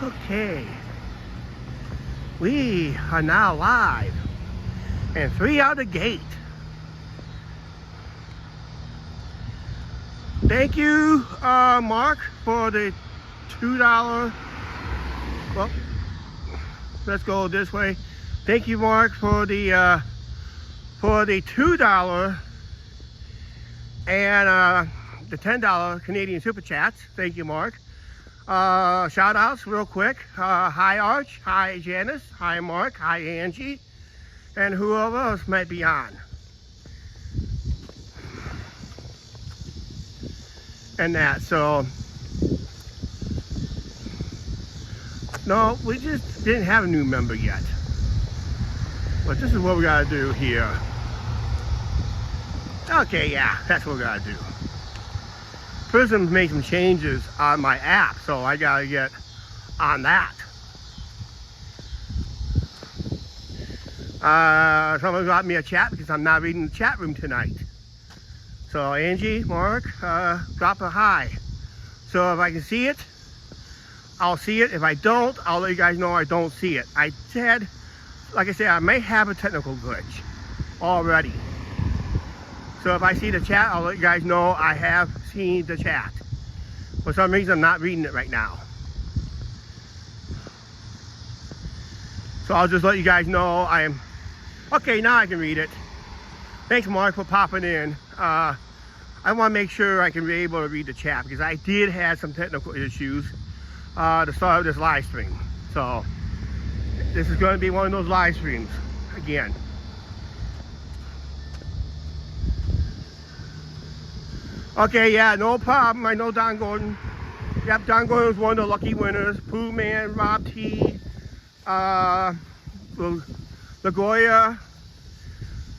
Okay. We are now live. And 3 out of the gate. Thank you, Mark, for the $2. Well, let's go this way. Thank you, Mark, for the $2 and the $10 Canadian Super Chats. Thank you, Mark. Shout outs real quick. Hi, Arch. Hi, Janice. Hi, Mark. Hi, Angie. And whoever else might be on. And that, so. No, we just didn't have a new member yet. But this is what we gotta do here. Okay, yeah, that's what we gotta do. Prism's made some changes on my app, so I gotta get on that. Someone got me a chat because I'm not reading the chat room tonight. So Angie, Mark, drop a hi. So if I can see it, I'll see it. If I don't, I'll let you guys know I don't see it. I said, like I said, I may have a technical glitch already. So if I see the chat, I'll let you guys know I have seen the chat. For some reason, I'm not reading it right now. So I'll just let you guys know I am... Okay, now I can read it. Thanks, Mark, for popping in. I want to make sure I can be able to read the chat because I did have some technical issues to start this live stream. So this is going to be one of those live streams again. Okay, yeah, no problem. I know Don Gordon. Yep, Don Gordon was one of the lucky winners. Pooh Man, Rob T, LaGoya,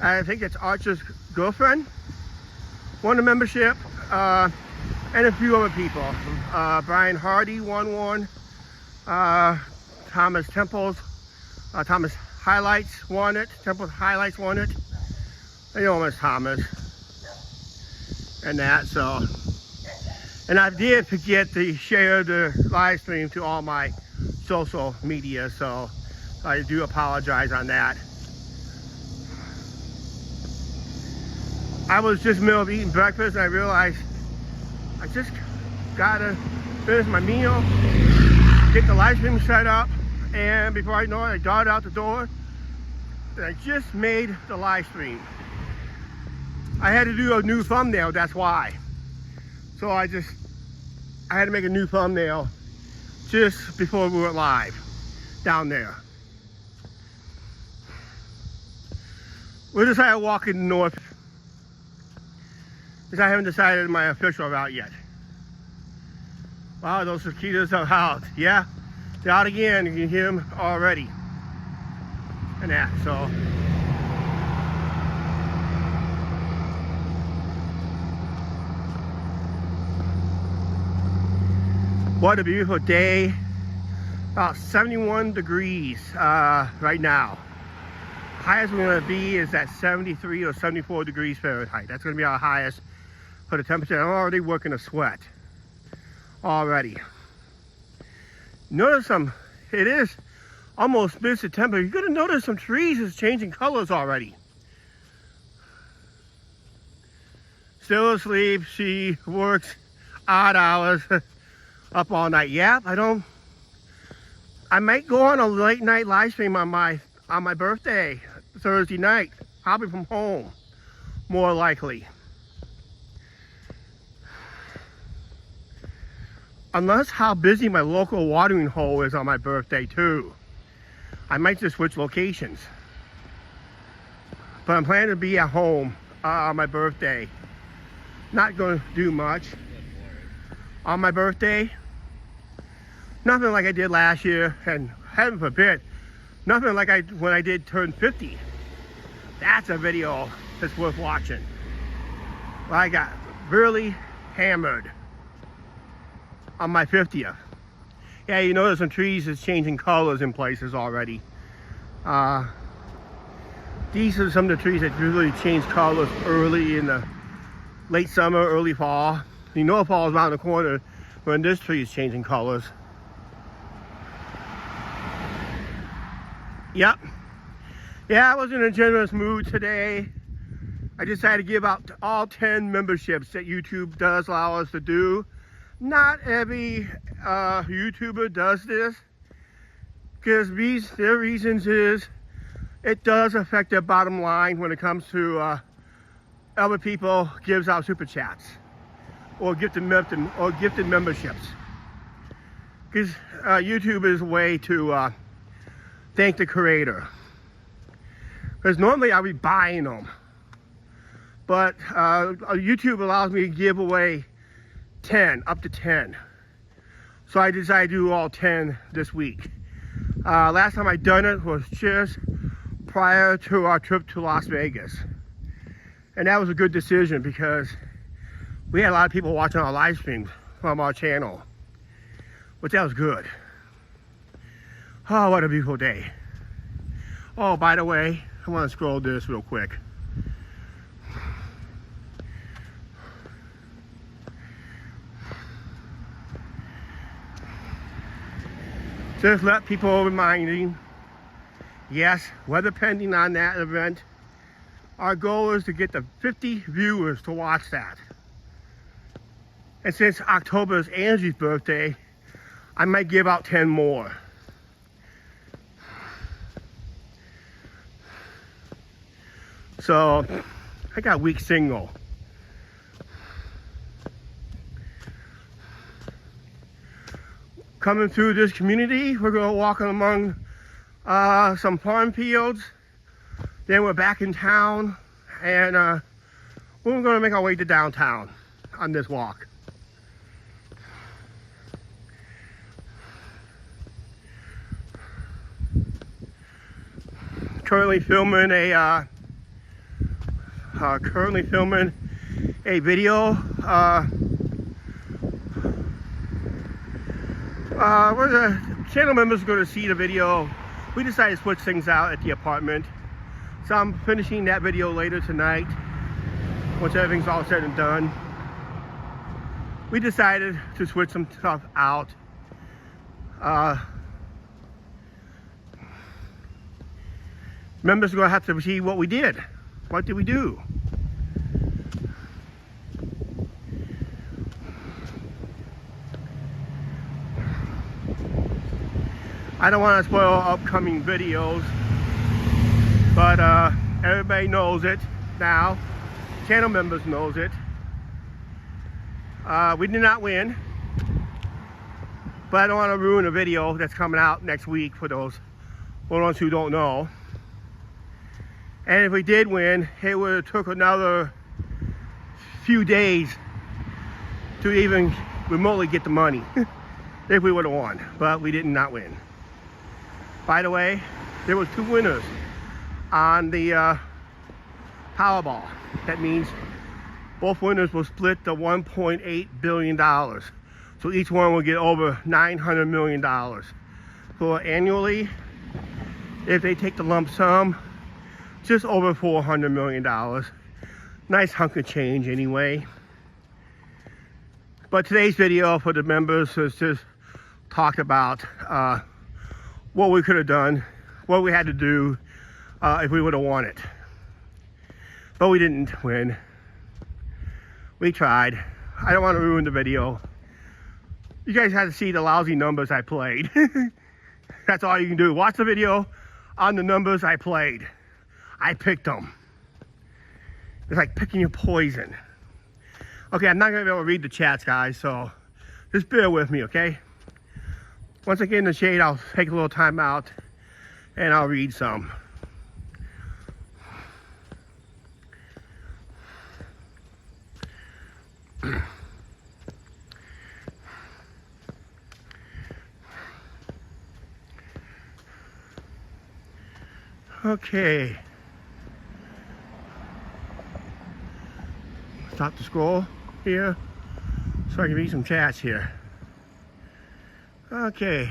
I think it's Archer's girlfriend, won the membership, and a few other people. Brian Hardy won one. Thomas Temples, Thomas Highlights won it. Temples Highlights won it. I know it's Thomas. And that, so, and I did forget to share the live stream to all my social media, so I do apologize on that. I was just in the middle of eating breakfast and I realized I just gotta finish my meal, get the live stream set up, and before I know it, I darted out the door and I just made the live stream. I had to do a new thumbnail, that's why. So I had to make a new thumbnail just before we went live down there. We decided to walk in the north because I haven't decided my official route yet. Wow, those cicadas are out. Yeah, they're out again. You can hear them already. And that, so. What a beautiful day. About 71 degrees right now. Highest we're going to be is at 73 or 74 degrees Fahrenheit. That's going to be our highest for the temperature. I'm already working a sweat. Already. Notice it is almost mid-September. You're going to notice some trees is changing colors already. Still asleep. She works odd hours. Up all night. Yep, I might go on a late night live stream on my birthday, Thursday night, probably from home, more likely. Unless how busy my local watering hole is on my birthday too. I might just switch locations. But I'm planning to be at home on my birthday. Not going to do much on my birthday. Nothing like I did last year, and heaven forbid, nothing like when I did turn 50. That's a video that's worth watching. I got really hammered on my 50th. Yeah, you notice some trees is changing colors in places already. These are some of the trees that really change colors early in the late summer, early fall. You know fall is around the corner when this tree is changing colors. Yep. Yeah, I was in a generous mood today. I decided to give out all 10 memberships that YouTube does allow us to do. Not every YouTuber does this, because their reasons is it does affect their bottom line when it comes to other people gives out super chats or gifted memberships. Because YouTube is a way to thank the creator. Because normally I'll be buying them, but YouTube allows me to give away 10, up to 10. So I decided to do all 10 this week. Last time I done it was just prior to our trip to Las Vegas. And that was a good decision because we had a lot of people watching our live streams from our channel, but that was good. Oh, what a beautiful day. Oh, by the way, I want to scroll this real quick. Just let people reminding, yes, weather pending on that event. Our goal is to get the 50 viewers to watch that. And since October is Angie's birthday, I might give out 10 more. So, I got weak signal. Coming through this community, we're going to walk among some farm fields. Then we're back in town, and we're going to make our way to downtown on this walk. Currently filming a video. Where the channel members are going to see the video. We decided to switch things out at the apartment. So I'm finishing that video later tonight, once everything's all said and done. We decided to switch some stuff out. Members are going to have to see what we did. What did we do? I don't want to spoil upcoming videos, but everybody knows it now. Channel members knows it. We did not win, but I don't want to ruin a video that's coming out next week for those ones who don't know. And if we did win, it would have took another few days to even remotely get the money if we would have won, but we did not win. By the way, there was 2 winners on the Powerball. That means both winners will split the $1.8 billion. So each one will get over $900 million. So annually, if they take the lump sum, just over $400 million. Nice hunk of change anyway. But today's video for the members is just talk about what we could have done, what we had to do if we would have won it. But we didn't win. We tried. I don't want to ruin the video. You guys had to see the lousy numbers I played. That's all you can do. Watch the video on the numbers I played. I picked them. It's like picking your poison. Okay, I'm not going to be able to read the chats, guys, so just bear with me, okay? Once I get in the shade, I'll take a little time out and I'll read some. Okay. Stop the scroll here so I can read some chats here. Okay.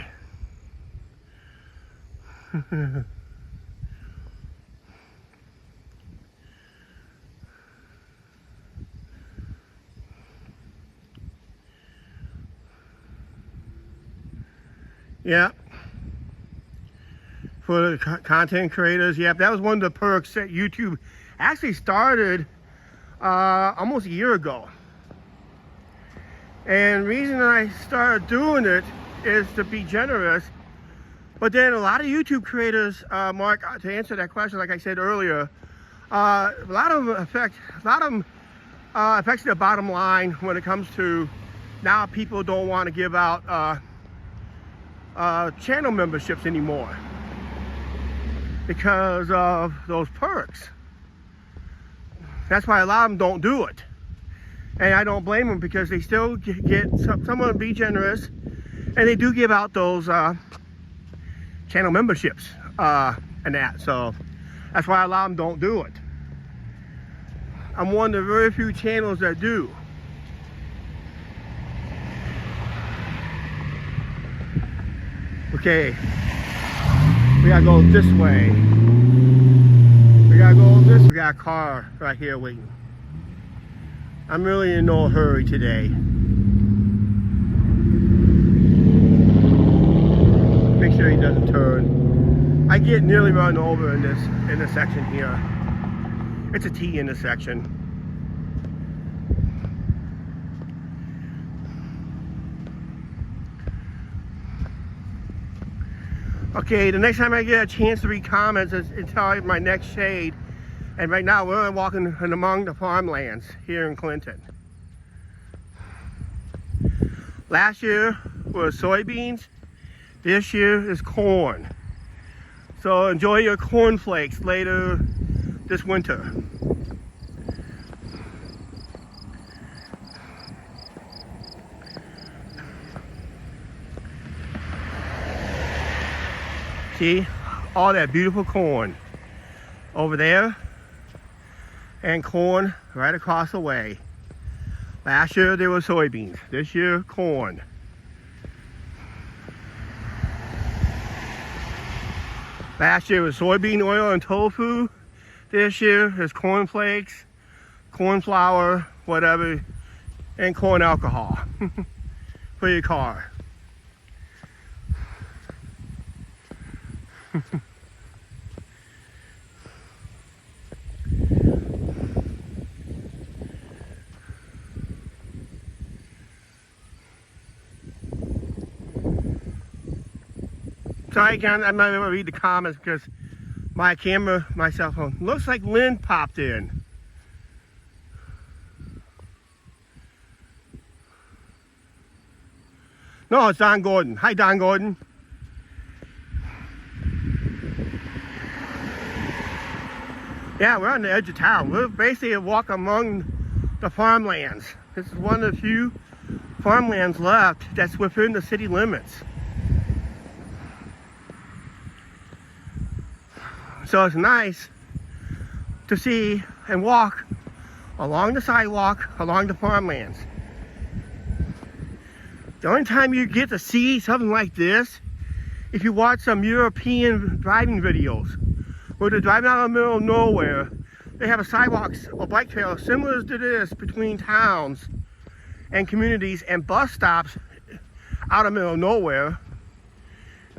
Yeah. for the content creators. Yep, that was one of the perks that YouTube actually started almost a year ago. And the reason I started doing it is to be generous. But then a lot of YouTube creators, Mark, to answer that question, like I said earlier, a lot of them affects their bottom line when it comes to now people don't want to give out channel memberships anymore because of those perks. That's why a lot of them don't do it. And I don't blame them, because they still get someone to be generous, and they do give out those channel memberships and that. So that's why a lot of them don't do it. I'm one of the very few channels that do. Okay, we gotta go this way. We got a car right here waiting. I'm really in no hurry today. Make sure he doesn't turn. I get nearly run over in this intersection here. It's a T intersection. Okay, the next time I get a chance to read comments is until my next shade. And right now we're walking among the farmlands here in Clinton. Last year was soybeans. This year is corn. So enjoy your cornflakes later this winter. See all that beautiful corn over there, and corn right across the way. Last year there were soybeans. This year, corn. Last year was soybean oil and tofu. This year is cornflakes, corn flour, whatever, and corn alcohol for your car. Sorry, I'm not able to read the comments because my cell phone, looks like Lynn popped in. No, it's Don Gordon. Hi, Don Gordon. Yeah, we're on the edge of town. We're basically a walk among the farmlands. This is one of the few farmlands left that's within the city limits. So it's nice to see and walk along the sidewalk, along the farmlands. The only time you get to see something like this, if you watch some European driving videos, where they're driving out in the middle of nowhere, they have a sidewalk or bike trail similar to this between towns and communities and bus stops out in the middle of nowhere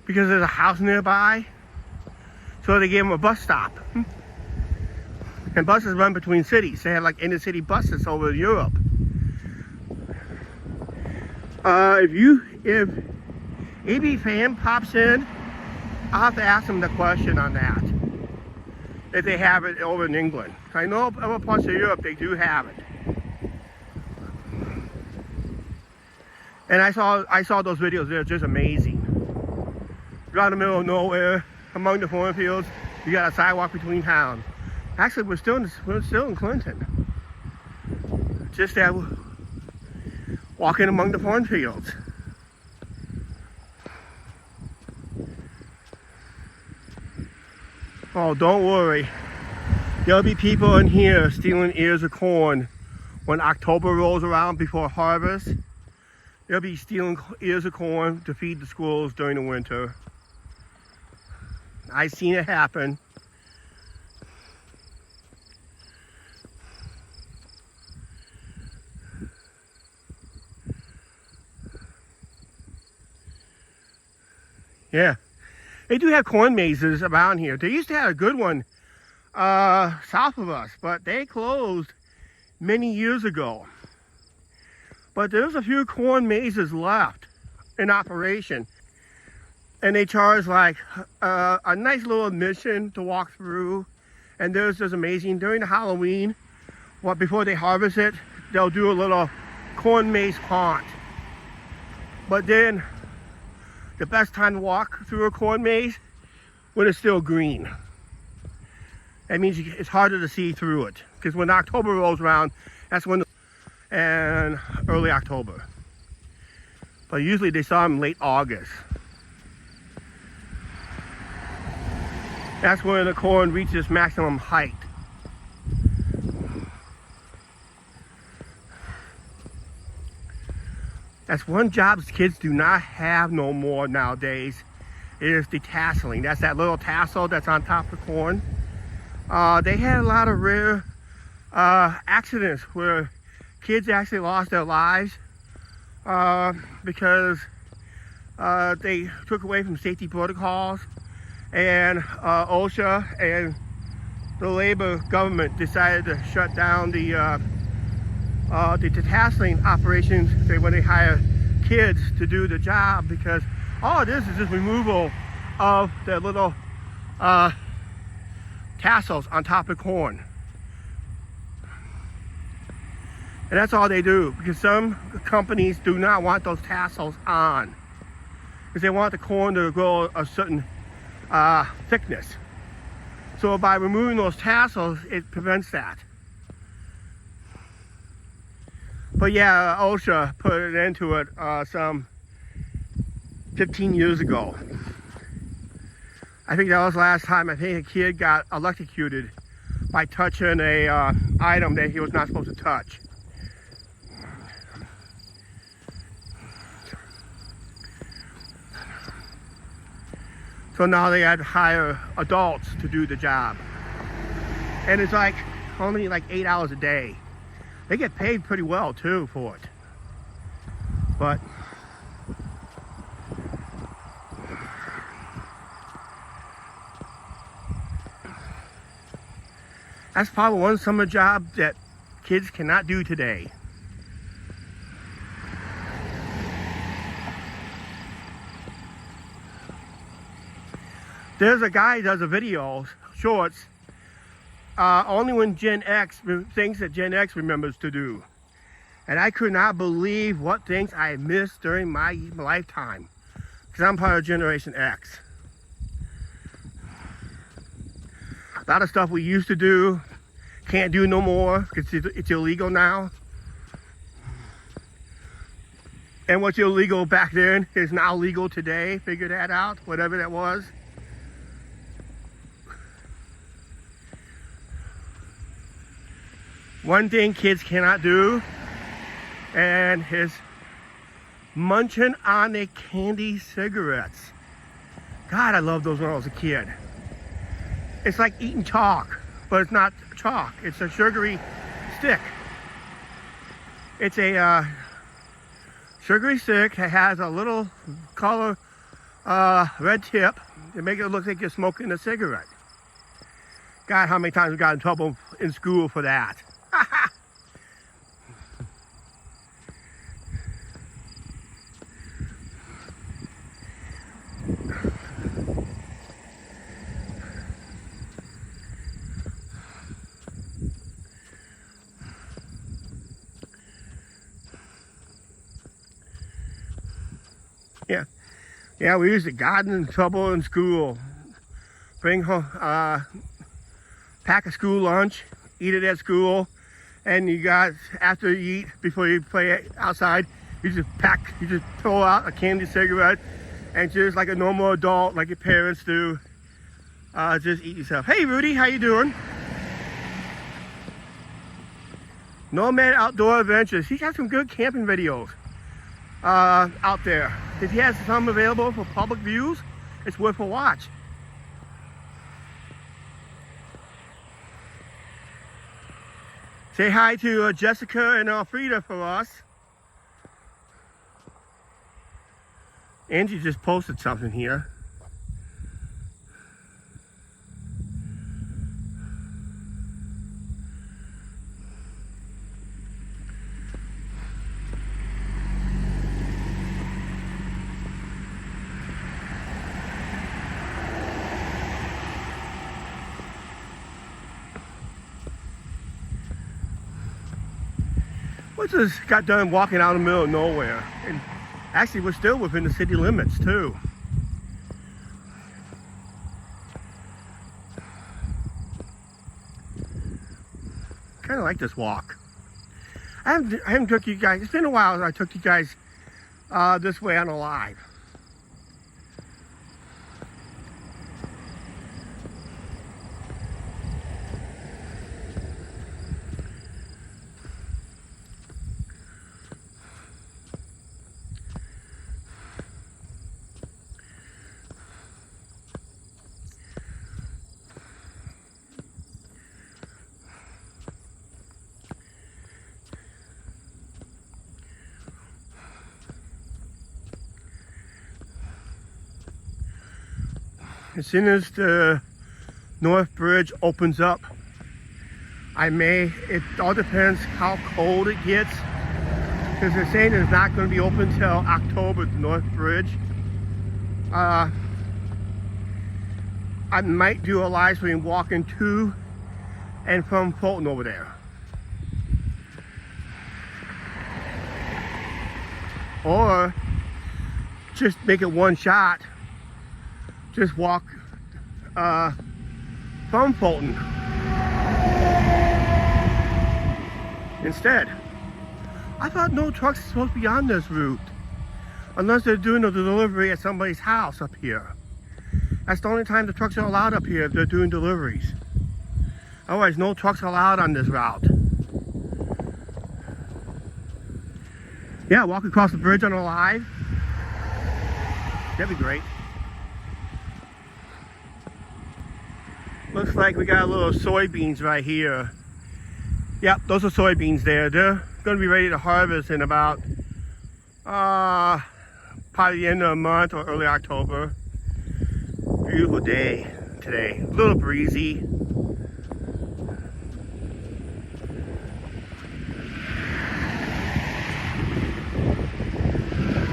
because there's a house nearby. So they gave them a bus stop. And buses run between cities. They have like inner city buses over in Europe. If AB Fan pops in, I'll have to ask him the question on that. If they have it over in England. I know other parts of Europe they do have it. And I saw those videos. They're just amazing. You're out in the middle of nowhere, among the cornfields. You got a sidewalk between towns. Actually, we're still in Clinton. Just that walking among the cornfields. Oh, don't worry. There'll be people in here stealing ears of corn when October rolls around before harvest. They'll be stealing ears of corn to feed the squirrels during the winter. I've seen it happen. Yeah, They do have corn mazes around here. They used to have a good one south of us, but they closed many years ago. But there's a few corn mazes left in operation, and they charge like a nice little admission to walk through. And there's just amazing during the Halloween, before they harvest it, they'll do a little corn maze haunt. But then the best time to walk through a corn maze when it's still green. That means it's harder to see through it, because when October rolls around, that's when, and early October. But usually they saw them late August. That's when the corn reaches maximum height. That's one job kids do not have no more nowadays, is the tasseling. That's that little tassel that's on top of the corn. They had a lot of rare accidents where kids actually lost their lives because they took away from safety protocols, and OSHA and the Labor government decided to shut down the tasseling operations when they hire kids to do the job, because all this is just removal of the little tassels on top of corn. And that's all they do, because some companies do not want those tassels on, because they want the corn to grow a certain thickness. So by removing those tassels, it prevents that. But yeah, OSHA put it into it some 15 years ago. I think that was the last time I think a kid got electrocuted by touching a item that he was not supposed to touch. So now they had to hire adults to do the job. And it's like only like 8 hours a day. They get paid pretty well too for it. But that's probably one summer job that kids cannot do today. There's a guy who does a video, shorts, only when Gen X, things that Gen X remembers to do. And I could not believe what things I missed during my lifetime, because I'm part of Generation X. A lot of stuff we used to do, can't do no more, because it's illegal now. And what's illegal back then is now legal today. Figure that out, whatever that was. One thing kids cannot do, and is munching on the candy cigarettes. God, I loved those when I was a kid. It's like eating chalk, but it's not chalk. It's a sugary stick. It's a sugary stick that has a little color red tip to make it look like you're smoking a cigarette. God, how many times we got in trouble in school for that. Yeah, we used to get in trouble in school. Bring home, pack a school lunch, eat it at school, and you got, after you eat, before you play outside, you just throw out a candy cigarette, and just like a normal adult, like your parents do, just eat yourself. Hey Rudy, how you doing? Nomad Outdoor Adventures. He's got some good camping videos out there. If he has some available for public views, it's worth a watch. Say hi to Jessica and Alfreda for us. Angie just posted something here. We just got done walking out in the middle of nowhere. And actually, we're still within the city limits, too. Kind of like this walk. I haven't took you guys, it's been a while since I took you guys this way on a live. As soon as the North Bridge opens up, it all depends how cold it gets, because they're saying it's not going to be open until October, the North Bridge. I might do a live stream walking to and from Fulton over there. Or just make it one shot. Just walk from Fulton instead. I thought no trucks are supposed to be on this route unless they're doing a delivery at somebody's house up here. That's the only time the trucks are allowed up here, if they're doing deliveries. Otherwise, no trucks are allowed on this route. Yeah, walk across the bridge on a live. That'd be great. Looks like we got a little soybeans right here. Yep, those are soybeans there. They're going to be ready to harvest in about probably the end of the month or early October. Beautiful day today. A little breezy.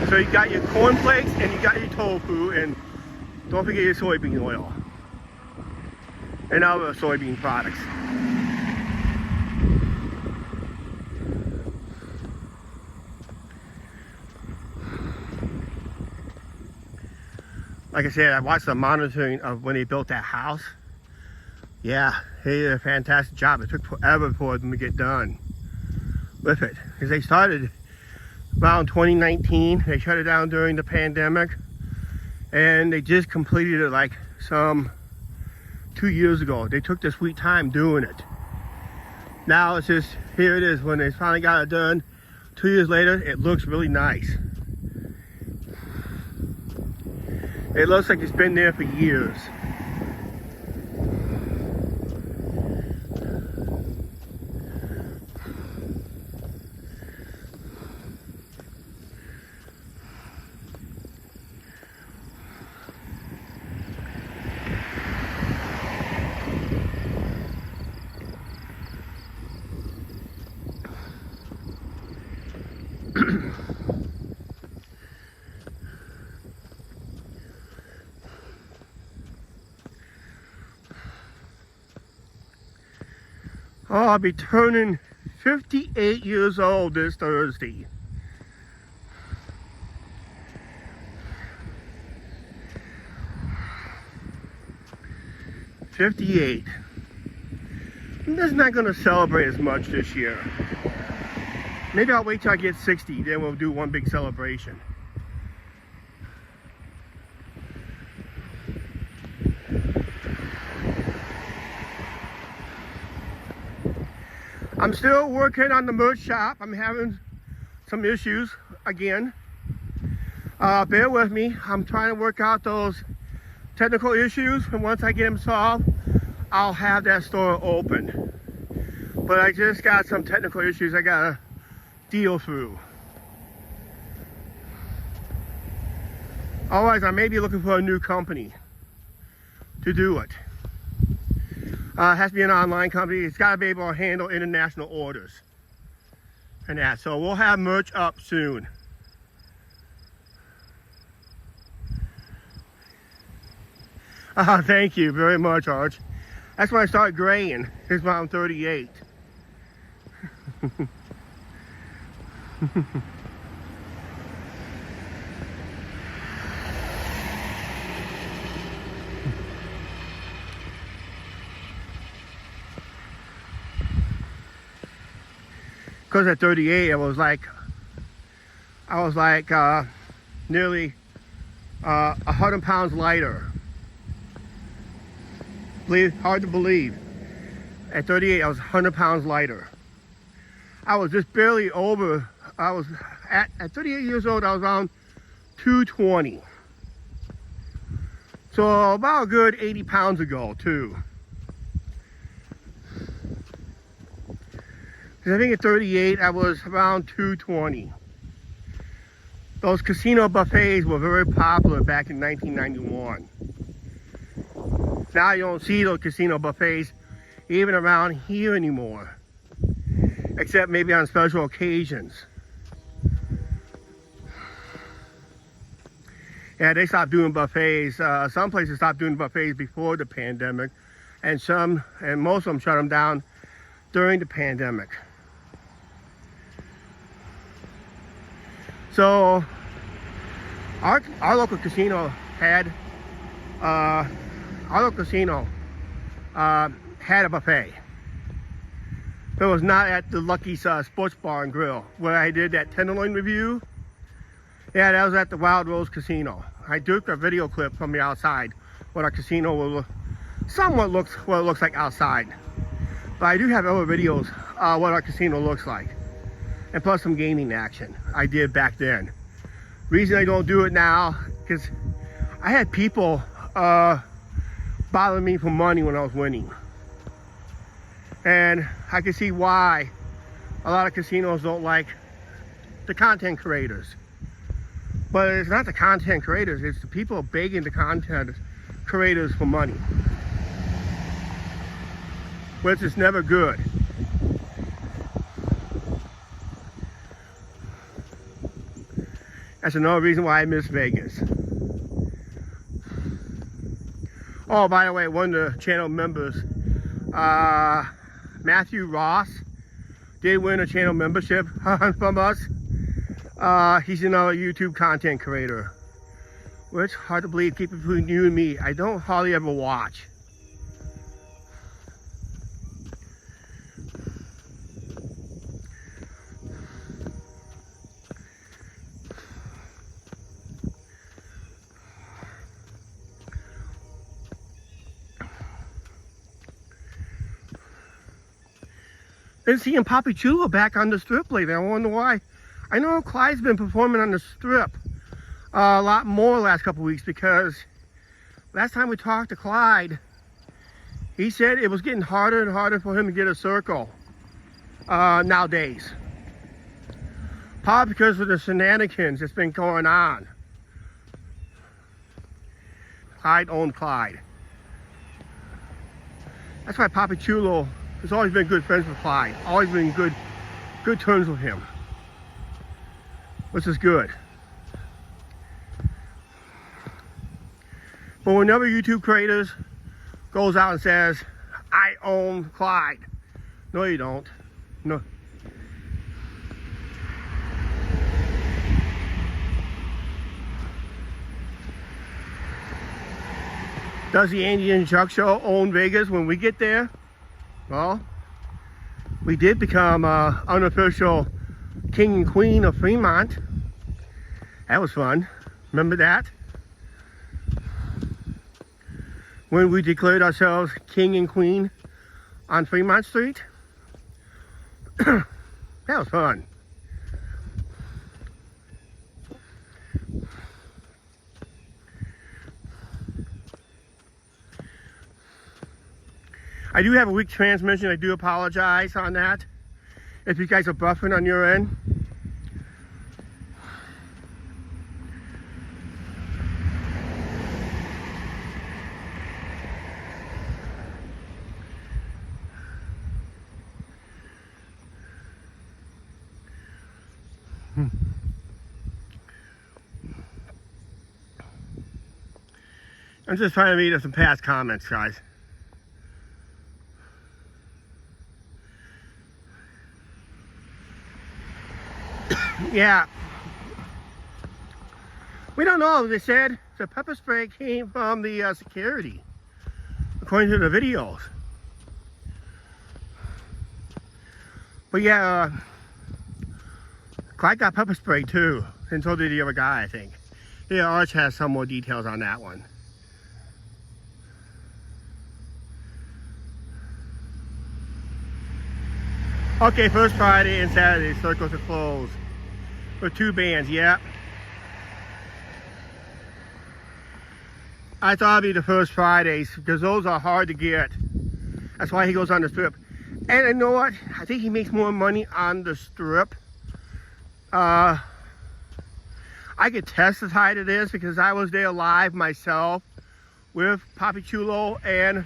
So you got your cornflakes and you got your tofu, and don't forget your soybean oil and other soybean products. Like I said, I watched the monitoring of when they built that house. Yeah, they did a fantastic job. It took forever for them to get done with it, because they started around 2019. They shut it down during the pandemic, and they just completed it like some 2 years ago. They took their sweet time doing it. Now it's just, here it is, when they finally got it done 2 years later. It looks really nice. It looks like it's been there for years. Oh, I'll be turning 58 years old this Thursday. '58. I'm just not going to celebrate as much this year. Maybe I'll wait till I get 60, then we'll do one big celebration. I'm still working on the merch shop. I'm having some issues again. Bear with me. I'm trying to work out those technical issues, and once I get them solved, I'll have that store open. But I just got some technical issues I gotta deal through. Otherwise, I may be looking for a new company to do it. It has to be an online company. It's got to be able to handle international orders and that. So we'll have merch up soon. Thank you very much, Arch. That's when I started graying. Here's when I'm 38. Because at 38, I was like nearly 100 pounds lighter. Hard to believe. At 38, I was 100 pounds lighter. I was just barely over. I was at 38 years old. I was around 220. So about a good 80 pounds ago too. I think at 38, I was around 220. Those casino buffets were very popular back in 1991. Now you don't see those casino buffets even around here anymore, except maybe on special occasions. Yeah, they stopped doing buffets. Some places stopped doing buffets before the pandemic, and most of them shut them down during the pandemic. So our local casino had a buffet. It was not at the Lucky's Sports Bar and Grill where I did that tenderloin review. Yeah, that was at the Wild Rose Casino. I took a video clip from the outside what our casino will somewhat looks what it looks like outside. But I do have other videos what our casino looks like. And plus some gaming action I did back then. Reason I don't do it now, because I had people bothering me for money when I was winning. And I can see why a lot of casinos don't like the content creators. But it's not the content creators, it's the people begging the content creators for money. Which is never good. That's another reason why I miss Vegas. Oh, by the way, one of the channel members, Matthew Ross, did win a channel membership from us. He's another YouTube content creator. Which, hard to believe, keep it between you and me, I don't hardly ever watch. Been seeing Papi Chulo back on the strip lately. I wonder why. I know Clyde's been performing on the strip a lot more the last couple weeks, because last time we talked to Clyde, he said it was getting harder and harder for him to get a circle nowadays. Probably because of the shenanigans that's been going on. Clyde owned Clyde. That's why Papi Chulo has always been good friends with Clyde. Always been good terms with him. Which is good. But whenever YouTube creators goes out and says, I own Clyde. No, you don't. No. Does the Andy and Chuck show own Vegas when we get there? Well, we did become unofficial king and queen of Fremont. That was fun. Remember that? When we declared ourselves king and queen on Fremont Street. That was fun. I do have a weak transmission. I do apologize on that. If you guys are buffering on your end. I'm just trying to read some past comments, guys. Yeah. We don't know. They said the pepper spray came from the security, according to the videos. But yeah, Clyde got pepper spray too, and so did the other guy, I think. Yeah, Arch has some more details on that one. Okay, first Friday and Saturday, circles are closed for 2 bands. Yep. I thought it'd be the first Fridays because those are hard to get. That's why he goes on the strip. And you know what? I think he makes more money on the strip. I could testify to this because I was there live myself with Papi Chulo and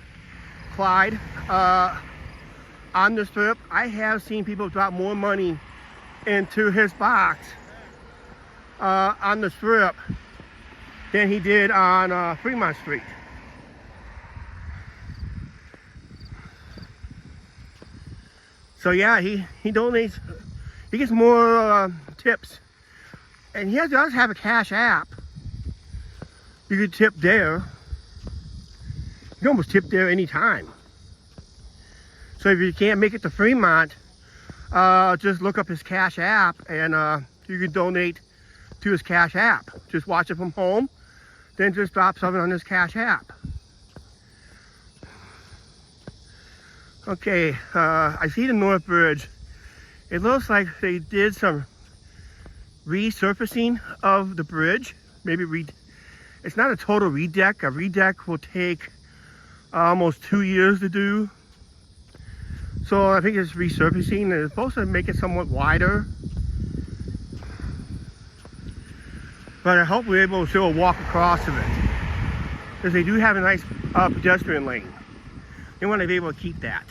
Clyde on the strip. I have seen people drop more money into his box on the strip than he did on Fremont Street. So yeah, he donates, he gets more tips. And he does have a Cash App. You could tip there. You can almost tip there anytime. So if you can't make it to Fremont, just look up his Cash App and you can donate to his Cash App. Just watch it from home, then just drop something on his Cash App. Okay, I see the North Bridge. It looks like they did some resurfacing of the bridge. Maybe it's not a total redeck. A redeck will take almost 2 years to do. So I think it's resurfacing and it's supposed to make it somewhat wider. But I hope we're able to still walk across of it. Because they do have a nice pedestrian lane. They want to be able to keep that.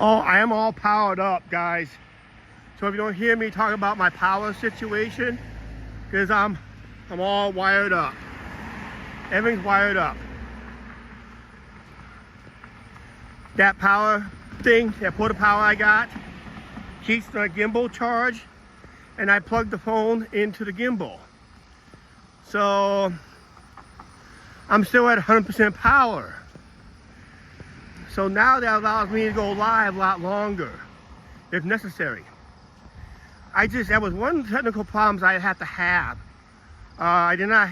Oh, I am all powered up, guys. So if you don't hear me talk about my power situation, because I'm all wired up. Everything's wired up. That power thing, that porta power I got, keeps the gimbal charged, and I plug the phone into the gimbal. So I'm still at 100% power. So now that allows me to go live a lot longer, if necessary. That was one of the technical problems I had to have. I did not,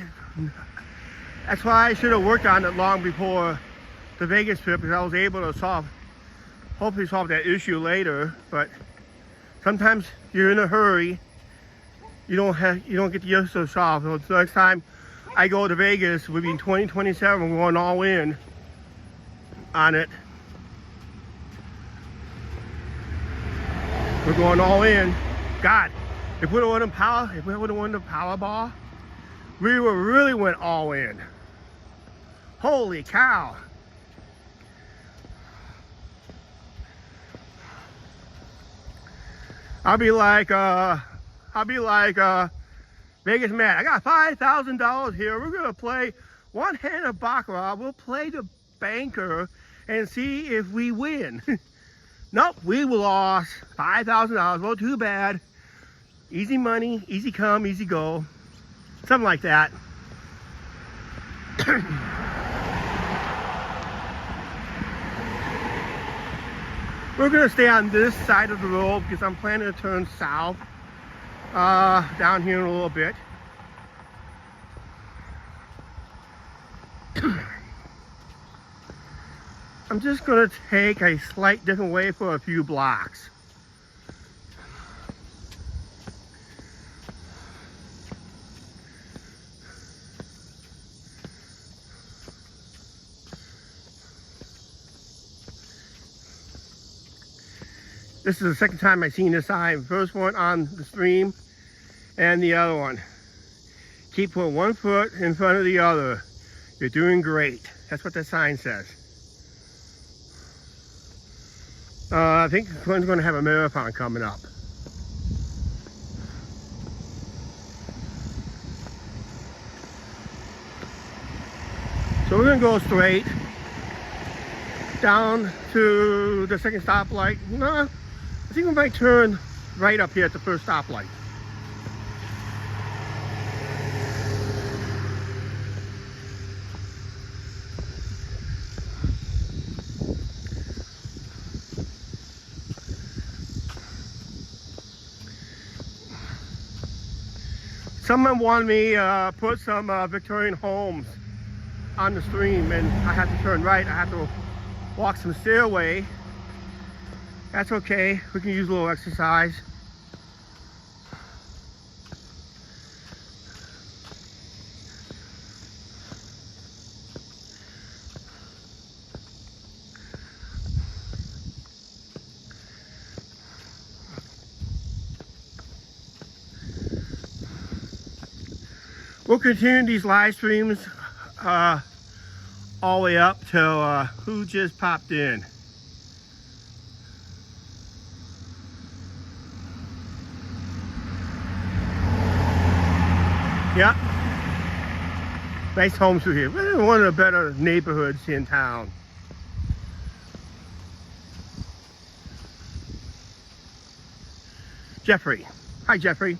that's why I should have worked on it long before the Vegas trip, because I was able to hopefully solve that issue later. But sometimes you're in a hurry, you don't get the issue solved. So next time I go to Vegas, we'll be in 2027, we're going all in on it. We're going all in. God, if we would have won the Powerball, we would really went all in. Holy cow. I'll be like Vegas Matt. I got $5,000 here. We're gonna play one hand of baccarat. We'll play the banker and see if we win. Nope, we lost $5,000. Well, too bad. Easy money, easy come, easy go. Something like that. We're gonna stay on this side of the road because I'm planning to turn south down here in a little bit. I'm just gonna take a slight different way for a few blocks. This is the second time I've seen this sign. First one on the stream, and the other one. Keep putting one foot in front of the other. You're doing great. That's what the sign says. I think Clinton's going to have a marathon coming up. So we're going to go straight down to the second stoplight. No, I think we might turn right up here at the first stoplight. Someone wanted me put some Victorian homes on the stream, and I have to turn right. I have to walk some stairway. That's okay. We can use a little exercise. We'll continue these live streams all the way up till who just popped in. Yep. Nice homes through here. We're one of the better neighborhoods in town. Jeffrey. Hi, Jeffrey.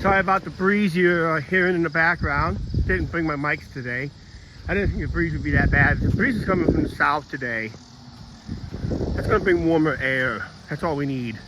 Sorry about the breeze you're hearing in the background. Didn't bring my mics today. I didn't think the breeze would be that bad. The breeze is coming from the south today. That's going to bring warmer air. That's all we need.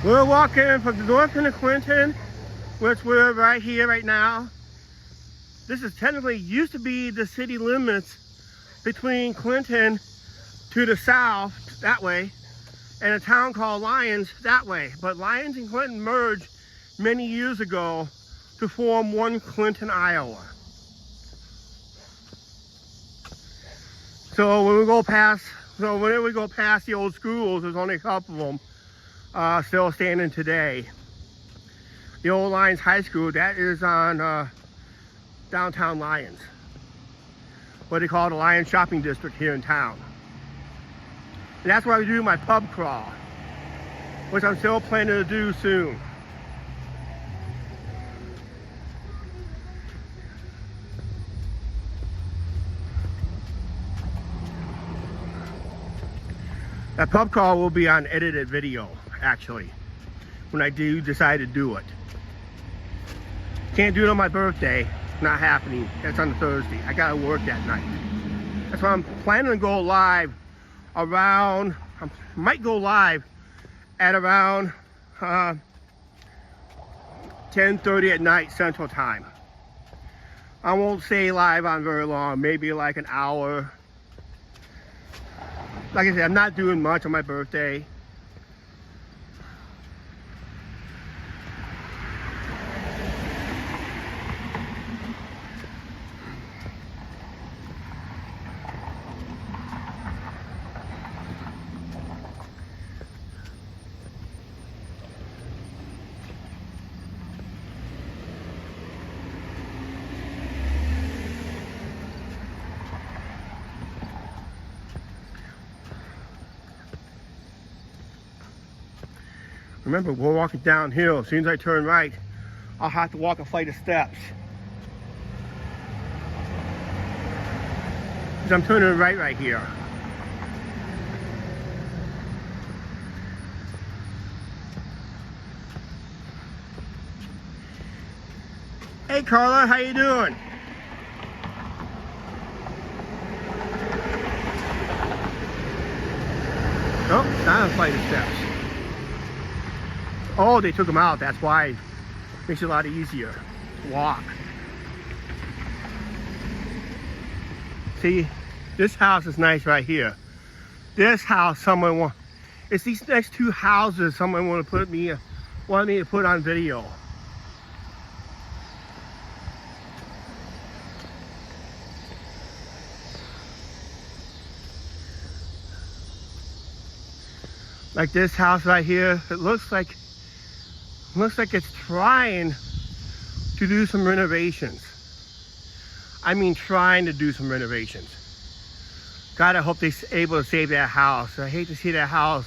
We're walking from the north end of Clinton, which we're right here right now. This is technically used to be the city limits between Clinton to the south, that way, and a town called Lyons that way. But Lyons and Clinton merged many years ago to form one Clinton, Iowa. So when we go past, whenever we go past the old schools, there's only a couple of them still standing today. The old Lyons High School, that is on downtown Lyons, what they call the Lyons Shopping District here in town. And that's where I do my pub crawl, which I'm still planning to do soon. That pub crawl will be on edited video, actually, when I do decide to do it. Can't do it on my birthday. Not happening. That's on Thursday. I gotta work that night. That's why I'm planning to go live around, I might go live at around 10:30 at night Central Time. I won't stay live on very long, maybe like an hour. Like I said, I'm not doing much on my birthday. Remember, we're walking downhill. As soon as I turn right, I'll have to walk a flight of steps. Because I'm turning right here. Hey Carla, how you doing? Oh, not a flight of steps. Oh, they took them out, that's why. Makes it a lot easier to walk. See, this house is nice right here. This house, someone want. It's these next two houses someone wanted me to put on video. Like this house right here, it looks like it's trying to do some renovations. I mean, trying to do some renovations. God, I hope they're able to save that house. I hate to see that house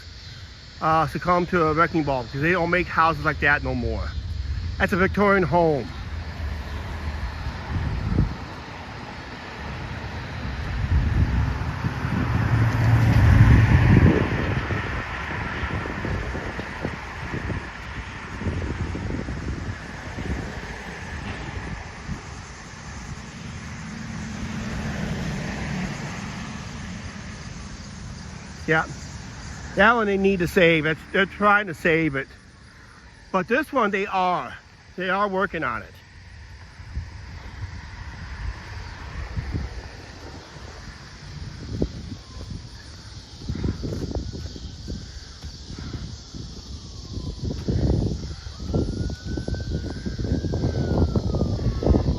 succumb to a wrecking ball because they don't make houses like that no more. That's a Victorian home. Yeah, that one they need to save. They're trying to save it. But this one, they are working on it.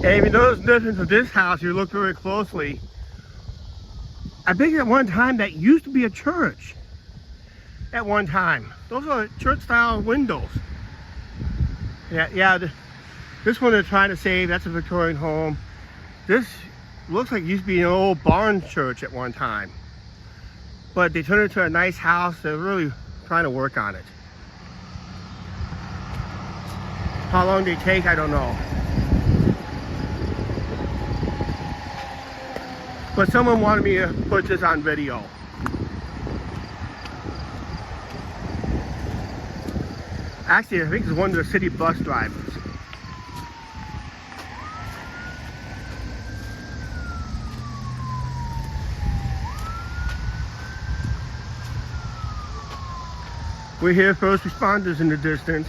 And if you notice the difference of this house, you look very closely. I think at one time that used to be a church. At one time, those are church-style windows. Yeah. This one they're trying to save. That's a Victorian home. This looks like it used to be an old barn church at one time, but they turned it into a nice house. They're really trying to work on it. How long they take, I don't know. But someone wanted me to put this on video. Actually, I think it's one of the city bus drivers. We hear first responders in the distance.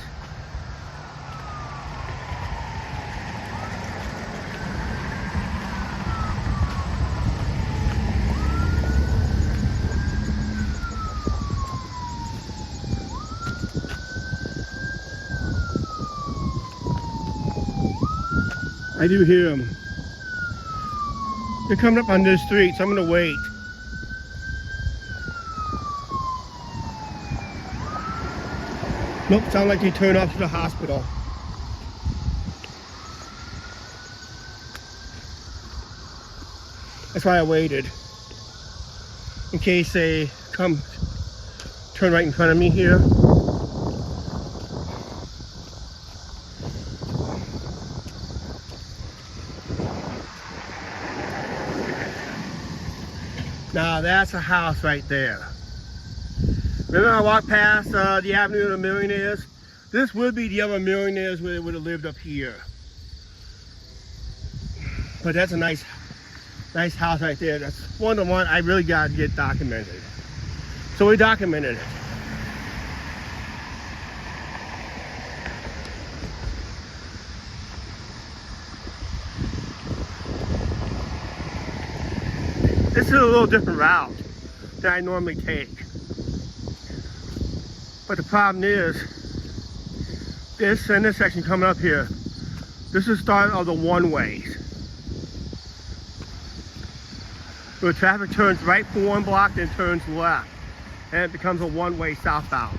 I do hear them. They're coming up on this street, so I'm gonna wait. Nope, sound like they turned off to the hospital. That's why I waited. In case they come turn right in front of me here. Now that's a house right there. Remember I walked past the Avenue of the Millionaires? This would be the other millionaires where they would have lived up here. But that's a nice house right there. That's one of the ones I really got to get documented. So we documented it. This is a little different route than I normally take. But the problem is, this intersection coming up here, this is the start of the one-ways. Where traffic turns right for one block, then turns left. And it becomes a one-way southbound.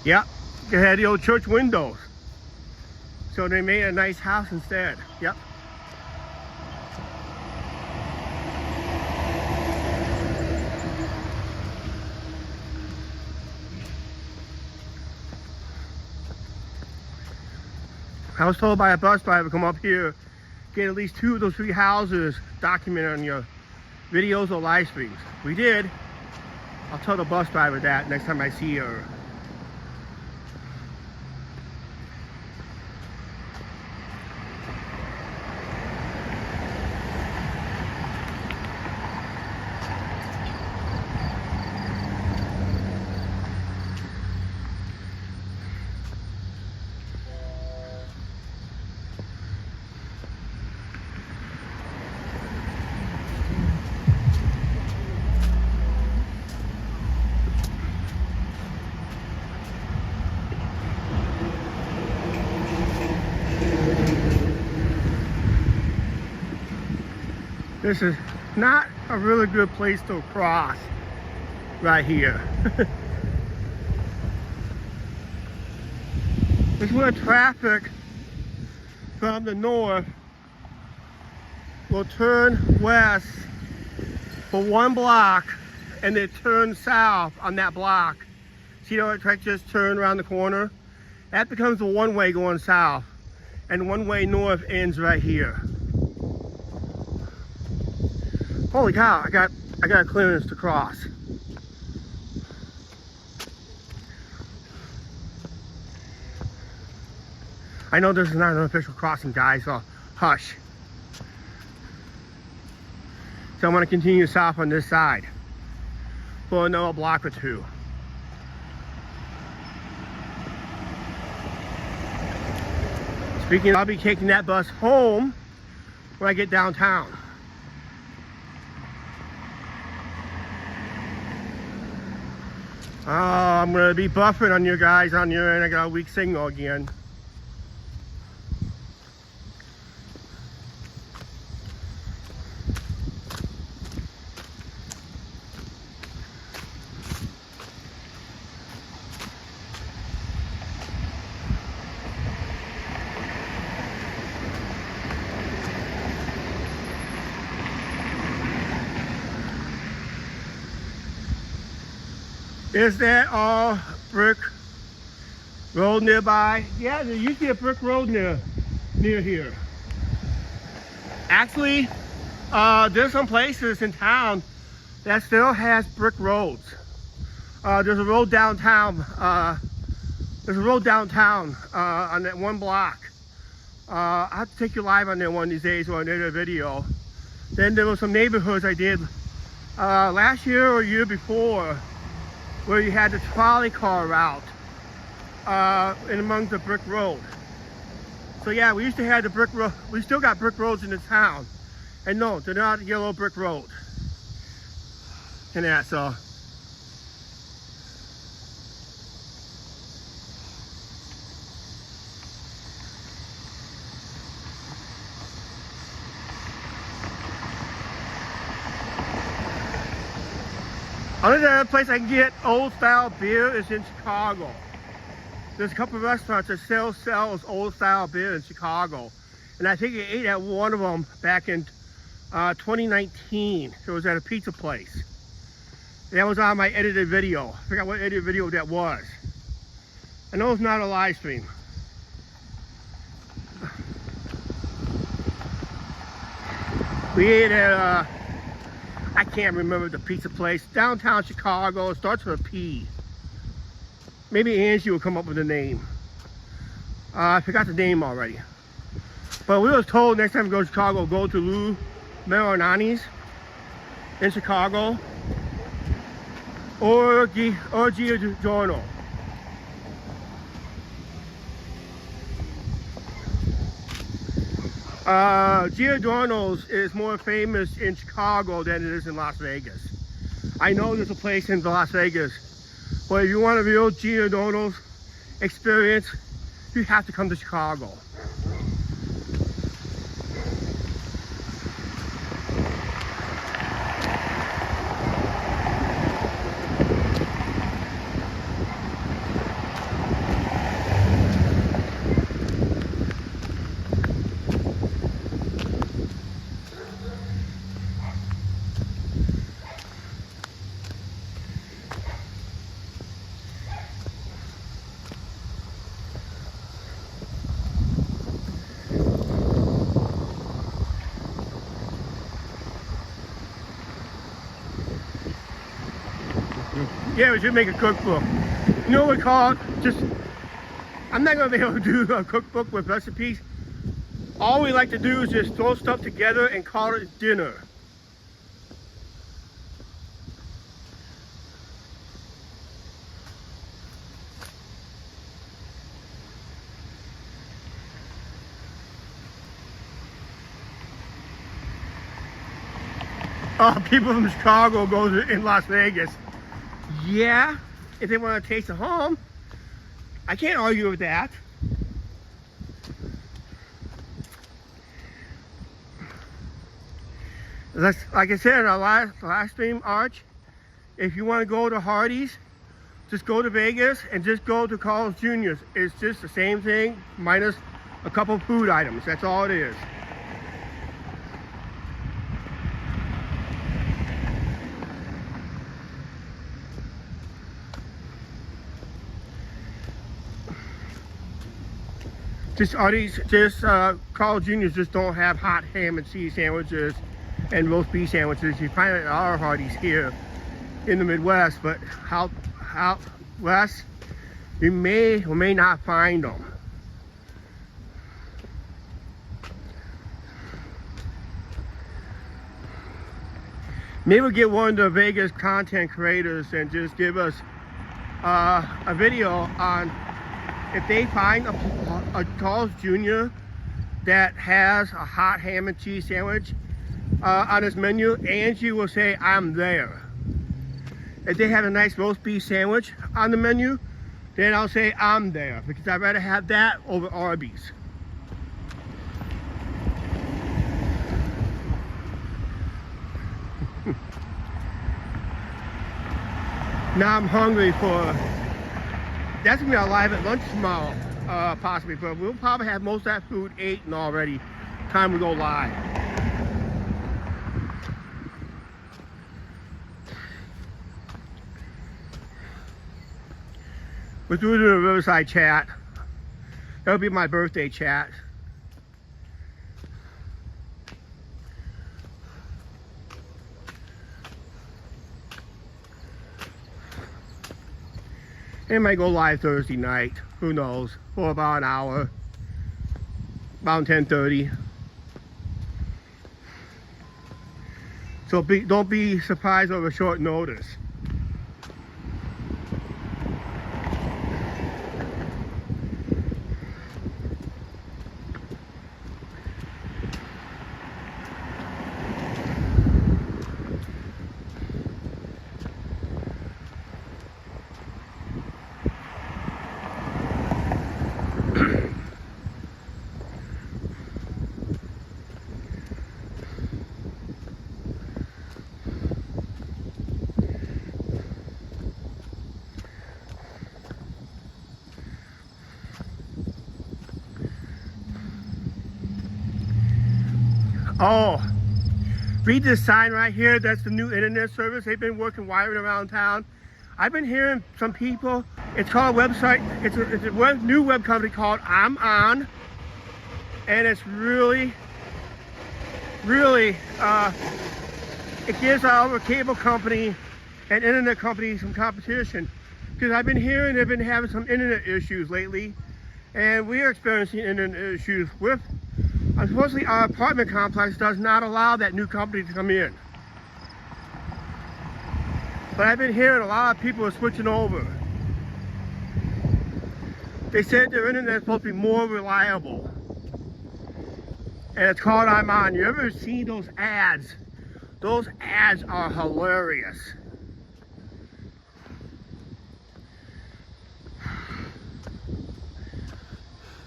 Yep, they had the old church windows. So they made a nice house instead. Yep. I was told by a bus driver, come up here, get at least 2 of those 3 houses documented on your videos or live streams. We did. I'll tell the bus driver that next time I see her. This is not a really good place to cross right here. This is where traffic from the north will turn west for 1 block and then turn south on that block. See how it just turned around the corner? That becomes a one-way going south, and one-way north ends right here. Holy cow, I got a clearance to cross. I know this is not an official crossing, guys, so hush. So I'm going to continue south on this side for another block or 2. Speaking of, I'll be taking that bus home when I get downtown. Oh, I'm going to be buffering on you guys on your end. I got a weak signal again. Is that all brick road nearby? Yeah, there used to be a brick road near here. Actually, there's some places in town that still has brick roads. There's a road downtown. On that 1 block. I have to take you live on there one of these days or another video. Then there were some neighborhoods I did last year or year before, where you had the trolley car route in among the brick road. So yeah, we used to have the brick road. We still got brick roads in the town, and no, they're not a yellow brick road. And that, so. Only other place I can get old style beer is in Chicago. There's a couple of restaurants that sells old style beer in Chicago. And I think I ate at one of them back in 2019. It was at a pizza place. That was on my edited video. I forgot what edited video that was. I know it's not a live stream. We ate at I can't remember the pizza place. Downtown Chicago. It starts with a P. Maybe Angie will come up with a name. I forgot the name already. But we was told next time we go to Chicago, go to Lou Marinani's in Chicago. Or Giordano. Giordano's is more famous in Chicago than it is in Las Vegas. I know there's a place in Las Vegas, but if you want a real Giordano's experience, you have to come to Chicago. Yeah, we should make a cookbook. You know what we call it? Just, I'm not gonna be able to do a cookbook with recipes. All we like to do is just throw stuff together and call it dinner. People from Chicago go in Las Vegas. Yeah, if they want to taste the home, I can't argue with that. Like I said in our last stream, Arch, if you want to go to Hardee's, just go to Vegas and just go to Carl's Jr.'s. It's just the same thing, minus a couple food items. That's all it is. Carl Jr.'s just don't have hot ham and cheese sandwiches and roast beef sandwiches. You find it at our Hardee's here in the Midwest, but out west, you may or may not find them. Maybe we'll get one of the Vegas content creators and just give us a video on if they find a Carl's Jr. that has a hot ham and cheese sandwich on his menu. Angie will say, I'm there. If they have a nice roast beef sandwich on the menu, then I'll say I'm there, because I'd rather have that over Arby's. Now I'm hungry for, that's gonna be our live at lunch tomorrow, possibly, but we'll probably have most of that food eaten already time we go live. We're doing a Riverside chat. That'll be my birthday chat. It might go live Thursday night. Who knows? For about an hour. About 10:30. So don't be surprised over short notice. Oh, read this sign right here. That's the new internet service. They've been working wiring around town. I've been hearing some people, it's called a website, it's a new web company called I'm On. And it's really, it gives our cable company and internet company some competition. Because I've been hearing they've been having some internet issues lately. And we are experiencing internet issues with, unfortunately, our apartment complex does not allow that new company to come in. But I've been hearing a lot of people are switching over. They said their internet is supposed to be more reliable. And it's called I'm On. You ever seen those ads? Those ads are hilarious.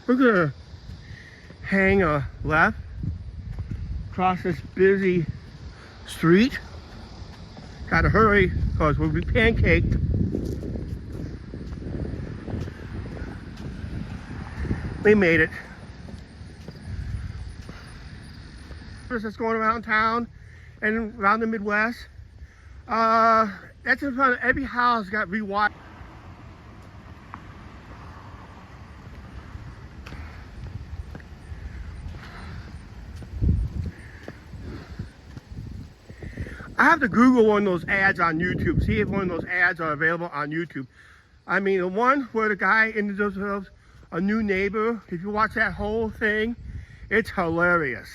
We're gonna hang a left across this busy street. Gotta hurry because we'll be pancaked. We made it. That's going around town and around the Midwest. That's in front of every house got rewired. I have to Google one of those ads on YouTube, see if one of those ads are available on YouTube. I mean, the one where the guy introduces a new neighbor, if you watch that whole thing, it's hilarious.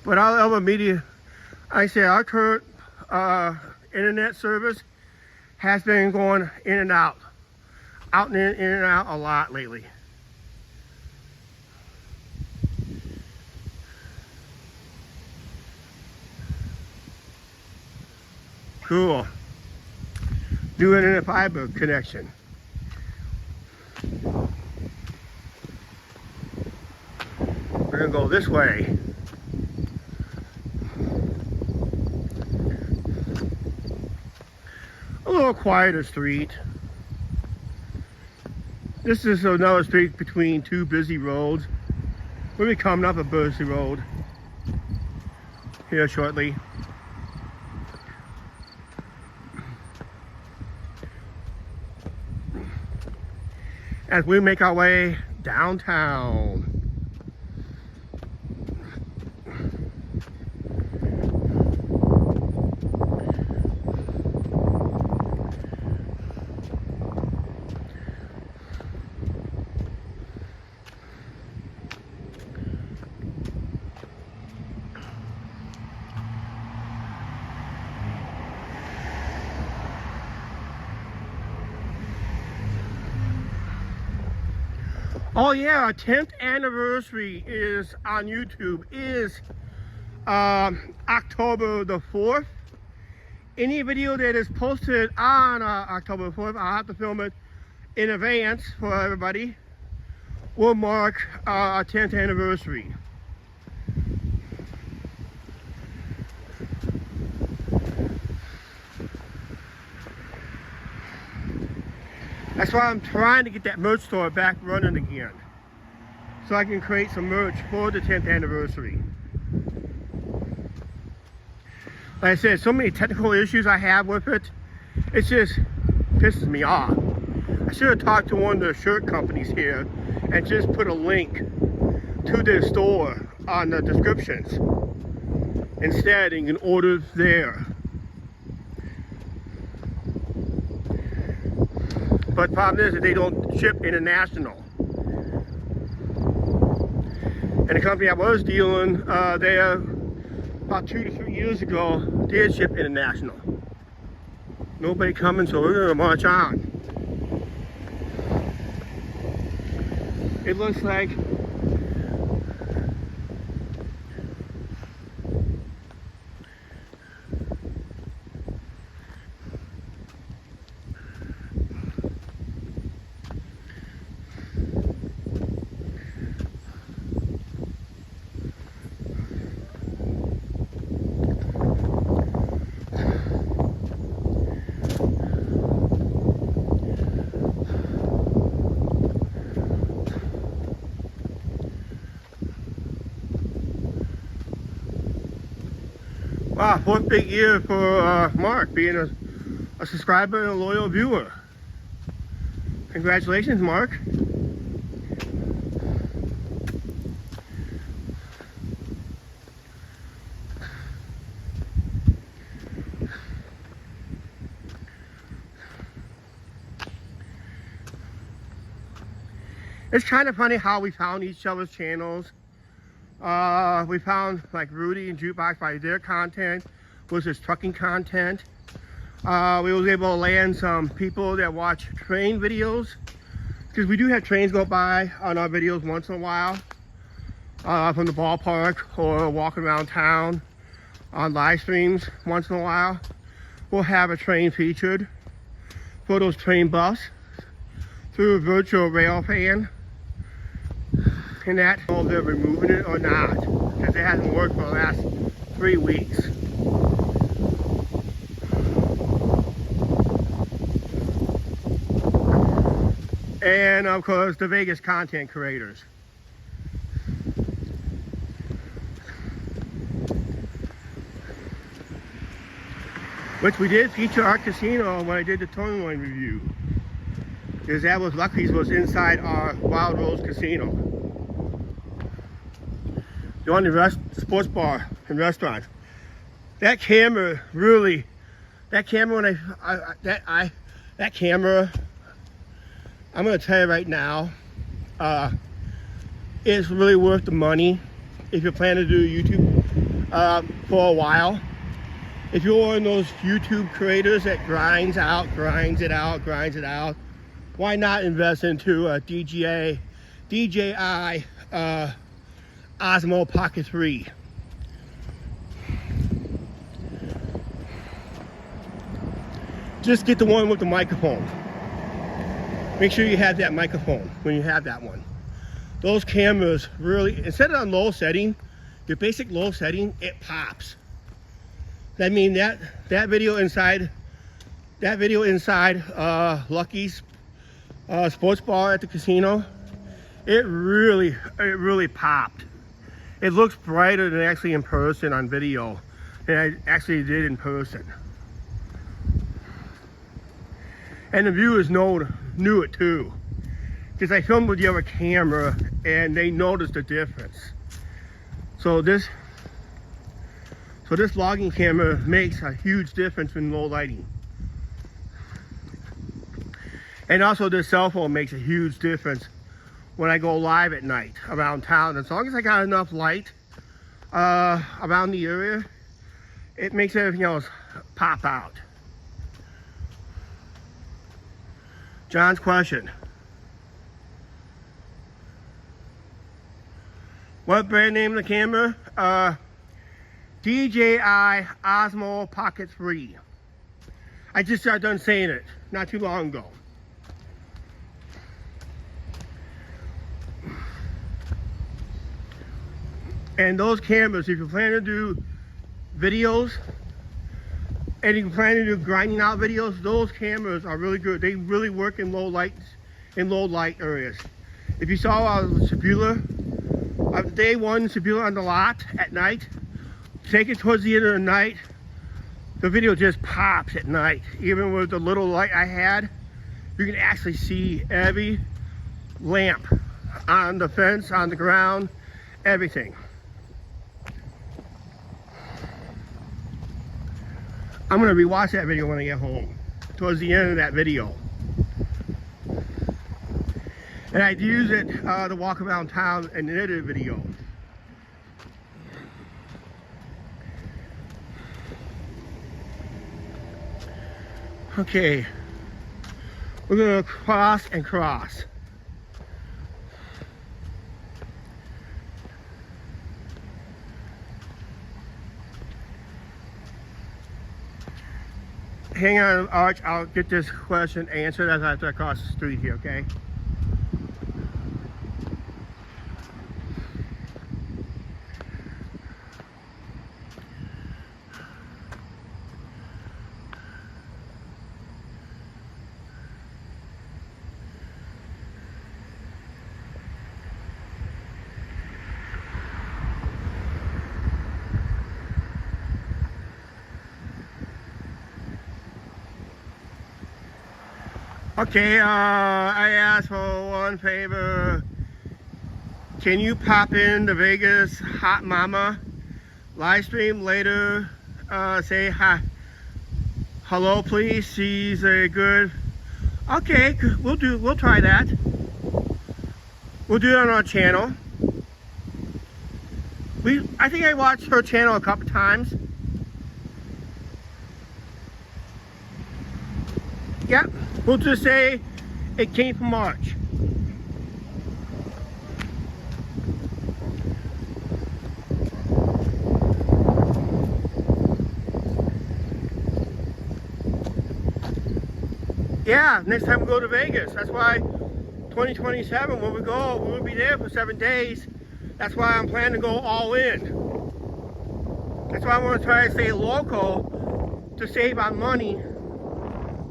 But our other media, I say our current internet service has been going in and out and out a lot lately. Cool. New internet fiber connection. We're gonna go this way. A little quieter street. This is another street between two busy roads. We'll be coming up a busy road here shortly. As we make our way downtown. Oh yeah, our 10th anniversary is on YouTube is October the 4th. Any video that is posted on October 4th, I'll have to film it in advance for everybody. Will mark our 10th anniversary. That's why I'm trying to get that merch store back running again, so I can create some merch for the 10th anniversary. Like I said, so many technical issues I have with it, it just pisses me off. I should have talked to one of the shirt companies here and just put a link to their store on the descriptions. Instead, you can order there. But the problem is that they don't ship international. And the company I was dealing there about 2 to 3 years ago did ship international. Nobody coming, so we're gonna march on. It looks like wow, 4th big year for Mark being a subscriber and a loyal viewer. Congratulations, Mark. It's kind of funny how we found each other's channels. We found like Rudy and Jukebox by their content was his trucking content. We was able to land some people that watch train videos, because we do have trains go by on our videos once in a while, from the ballpark or walking around town on live streams once in a while. We'll have a train featured for those train buffs through a virtual rail fan. And that, if they're removing it or not, because it hasn't worked for the last 3 weeks. And of course, the Vegas content creators. Which we did feature our casino when I did the Tenderloin review. Because that was Lucky's was inside our Wild Rose Casino. The only sports bar and restaurant. That camera really, that camera I'm gonna tell you right now, it's really worth the money if you plan to do YouTube for a while. If you're one of those YouTube creators that grinds it out, why not invest into a DJI Osmo Pocket 3? Just get the one with the microphone. Make sure you have that microphone when you have that one. Those cameras really, instead of on low setting, your basic low setting, it pops. I mean that video inside Lucky's sports bar at the casino, it really popped. It looks brighter than actually in person on video, and I actually did in person. And the viewers knew it too, because I filmed with the other camera and they noticed the difference. So this vlogging camera makes a huge difference in low lighting. And also this cell phone makes a huge difference when I go live at night around town. As long as I got enough light around the area, it makes everything else pop out. John's question. What brand name of the camera? DJI Osmo Pocket 3. I just got done saying it not too long ago. And those cameras, if you plan to do videos and you plan to do grinding out videos, those cameras are really good. They really work in low light areas. If you saw our Sabula, day one Sabula on the lot at night, take it towards the end of the night, the video just pops at night. Even with the little light I had, you can actually see every lamp on the fence, on the ground, everything. I'm gonna rewatch that video when I get home, towards the end of that video. And I'd use it to walk around town and edit a video. Okay, we're gonna cross and cross. Hang on, Arch, I'll get this question answered as I cross the street here, okay? Okay, I asked for one favor. Can you pop in the Vegas Hot Mama live stream later? Say hi, hello, please. She's a good. Okay, we'll try that. We'll do it on our channel. I think I watched her channel a couple times. Yep. We'll just say it came from March. Yeah, next time we go to Vegas. That's why 2027, when we go, we'll be there for 7 days. That's why I'm planning to go all in. That's why I want to try to stay local to save on money.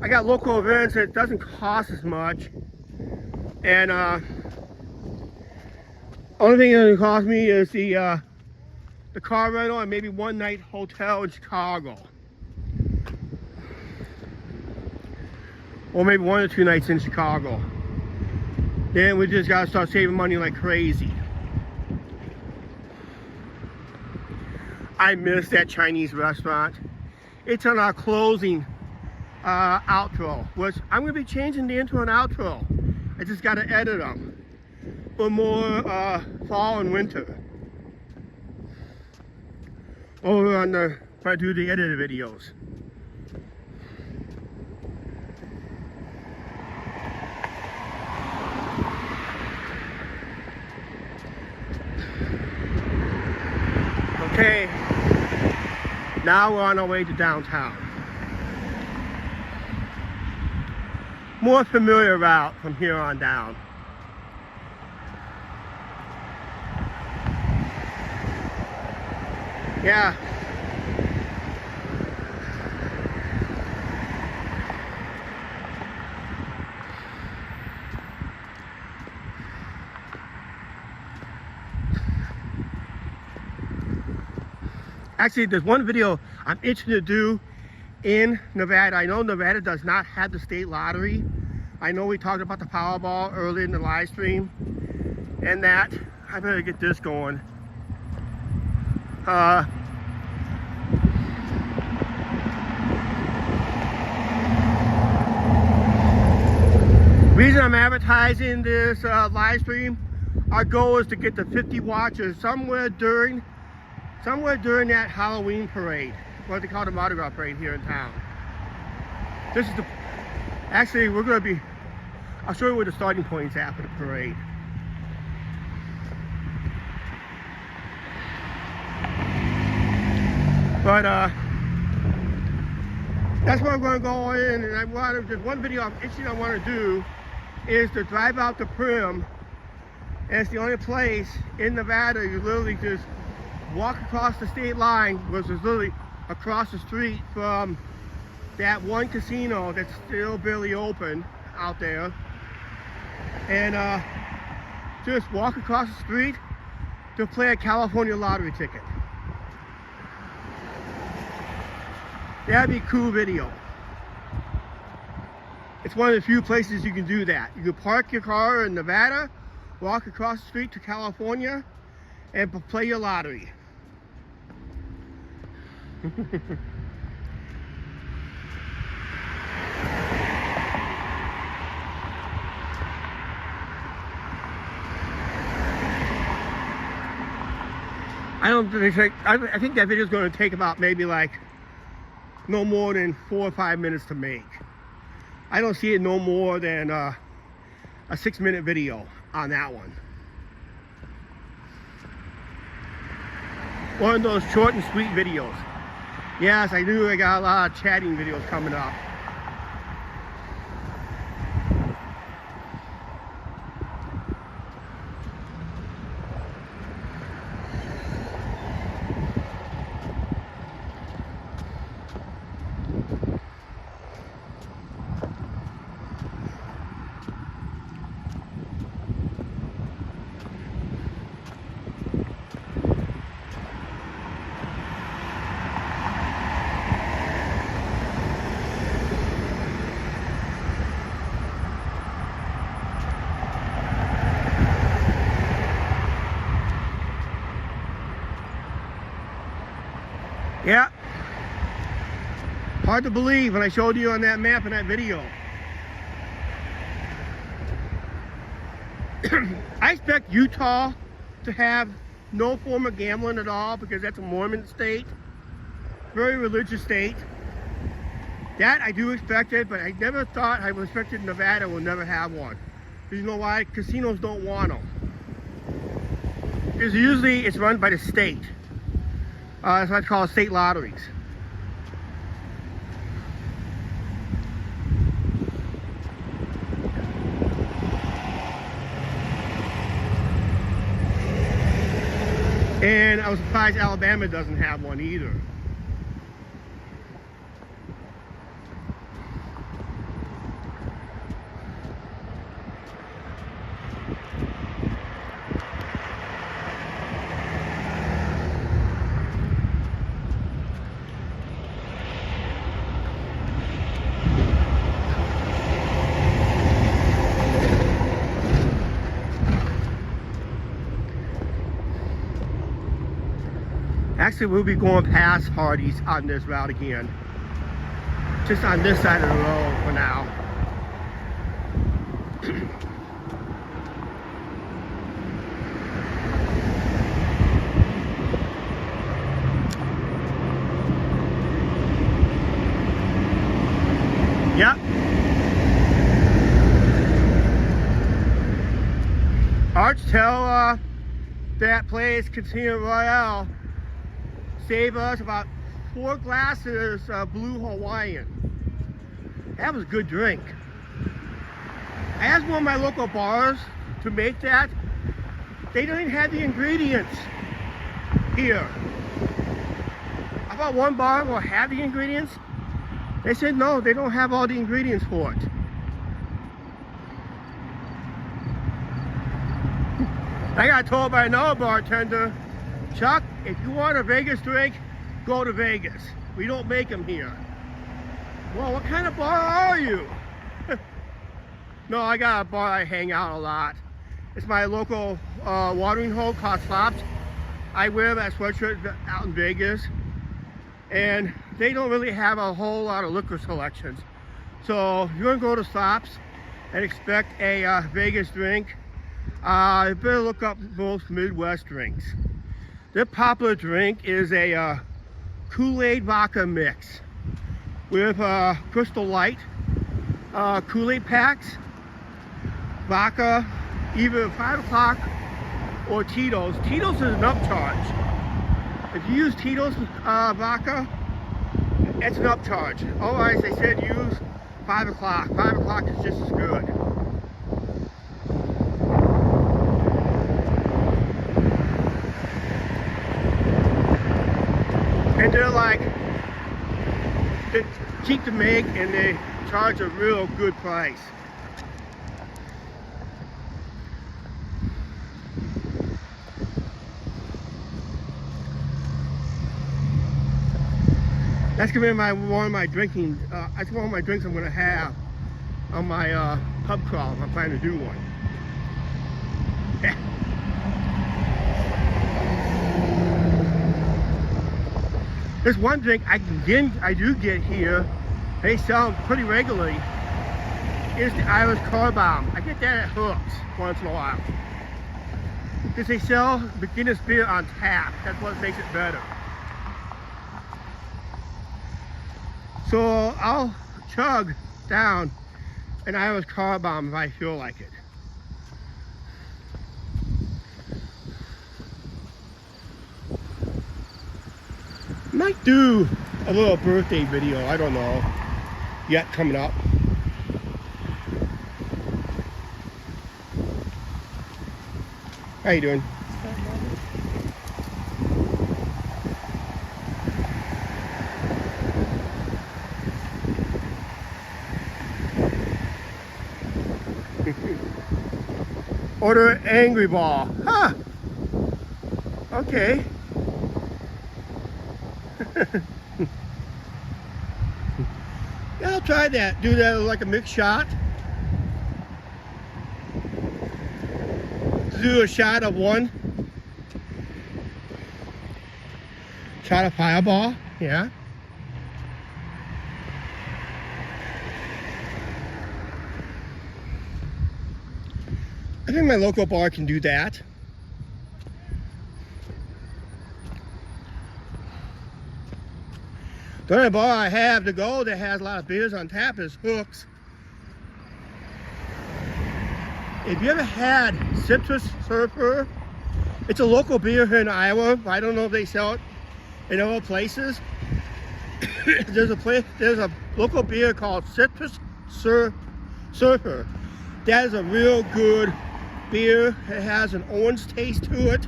I got local events that doesn't cost as much, and only thing that will cost me is the car rental and maybe one night hotel in Chicago. or maybe 1 or 2 nights in Chicago. Then we just gotta start saving money like crazy. I miss that Chinese restaurant. It's on our closing outro, which I'm gonna be changing the intro and outro. I just gotta edit them for more fall and winter. Over on the, if I do the edited videos. Okay, now we're on our way to downtown. More familiar route from here on down. Yeah. Actually, there's one video I'm itching to do in Nevada. I know Nevada does not have the state lottery. I know we talked about the Powerball earlier in the live stream and that. I better get this going. Reason I'm advertising this live stream, our goal is to get to 50 watchers somewhere during that Halloween parade, what they call the Mardi Gras parade here in town. This is the, actually we're gonna be, I'll show you where the starting point is at for the parade. But that's where I'm gonna go in, and I want to, there's one video I'm itching I want to do, is to drive out to Primm, and it's the only place in Nevada you literally just walk across the state line, which is literally across the street from that one casino that's still barely open out there, and just walk across the street to play a California lottery ticket. That'd be a cool video. It's one of the few places you can do that. You can park your car in Nevada, walk across the street to California, and play your lottery. I think that video is going to take about maybe like no more than 4 or 5 minutes to make. I don't see it no more than a 6-minute video on that one. One of those short and sweet videos. Yes, I knew I got a lot of chatting videos coming up. Yeah, hard to believe when I showed you on that map in that video. I expect Utah to have no form of gambling at all because that's a Mormon state, very religious state. That I do expect it, but I never thought I expected Nevada will never have one. Because you know why? Casinos don't want them. Because usually it's run by the state. That's what I call state lotteries. And I was surprised Alabama doesn't have one either. basically we'll be going past Hardee's on this route again. Just on this side of the road for now. Yep. Arch, tell that place, Casino Royale, save us about 4 glasses of Blue Hawaiian. That was a good drink. I asked one of my local bars to make that. They don't even have the ingredients here. I thought one bar will have the ingredients. They said no, they don't have all the ingredients for it. I got told by another bartender, Chuck, if you want a Vegas drink, go to Vegas. We don't make them here. Well, what kind of bar are you? No, I got a bar I hang out a lot. It's my local watering hole called Slops. I wear that sweatshirt out in Vegas. And they don't really have a whole lot of liquor selections. So you're gonna go to Slops and expect a Vegas drink. You better look up most Midwest drinks. Their popular drink is a Kool-Aid vodka mix with Crystal Light, Kool-Aid packs, vodka, either 5 o'clock or Tito's. Tito's is an upcharge. If you use Tito's vodka, it's an upcharge. Otherwise, they said use 5 o'clock. 5 o'clock is just as good. And they're cheap to make, and they charge a real good price. That's gonna be one of my drinking. That's one of my drinks I'm gonna have on my pub crawl. I'm planning to do one. Yeah. There's one drink I do get here. They sell them pretty regularly. Is the Irish Car Bomb. I get that at Hooks once in a while because they sell beginner's beer on tap. That's what makes it better. So I'll chug down an Irish Car Bomb if I feel like it. Might do a little birthday video, I don't know, yet coming up. How you doing? Order Angry Ball. Huh. Okay. Yeah, I'll try that. Do that like a mixed shot. Do a shot of one. Shot of Fireball. Yeah. I think my local bar can do that. The only bar I have to go that has a lot of beers on tap is Hooks. If you ever had Citrus Surfer, it's a local beer here in Iowa. I don't know if they sell it in other places. There's a local beer called Citrus Surfer. That is a real good beer. It has an orange taste to it.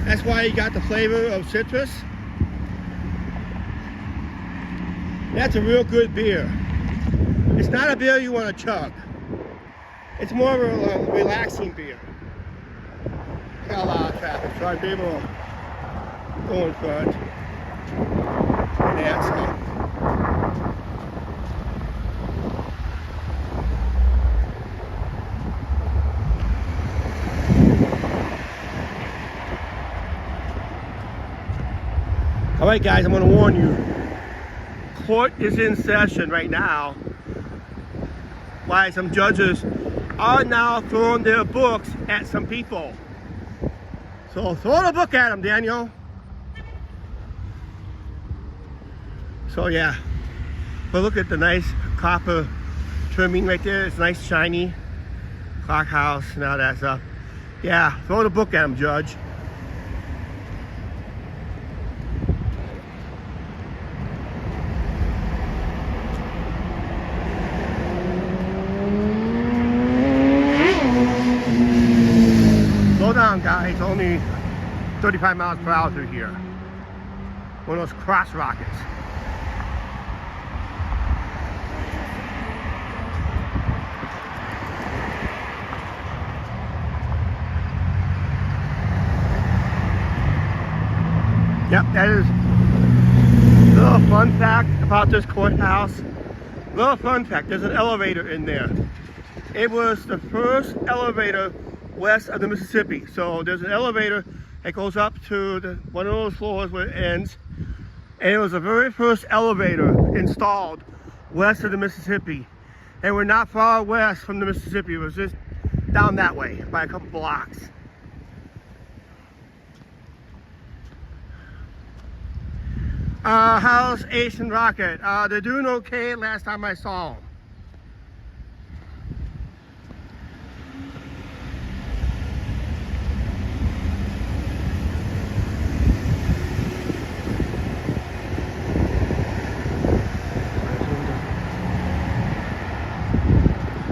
That's why you got the flavor of citrus. That's a real good beer. It's not a beer you want to chug. It's more of a relaxing beer. Got a lot of traffic, so I'd be able to go in front and add some. Alright guys, I'm going to warn you. Court is in session right now. Why some judges are now throwing their books at some people. So throw the book at them, Daniel. So yeah, but look at the nice copper trimming right there. It's nice, shiny. Clock house and all that stuff. Yeah, throw the book at them, Judge. Slow down, guys. Only 35 miles per hour through here. One of those cross rockets. Yep, that is a little fun fact about this courthouse. Little fun fact, there's an elevator in there. It was the first elevator west of the Mississippi. So there's an elevator that goes up to one of those floors where it ends. And it was the very first elevator installed west of the Mississippi. And we're not far west from the Mississippi. It was just down that way by a couple blocks. How's Ace and Rocket? They're doing okay last time I saw them.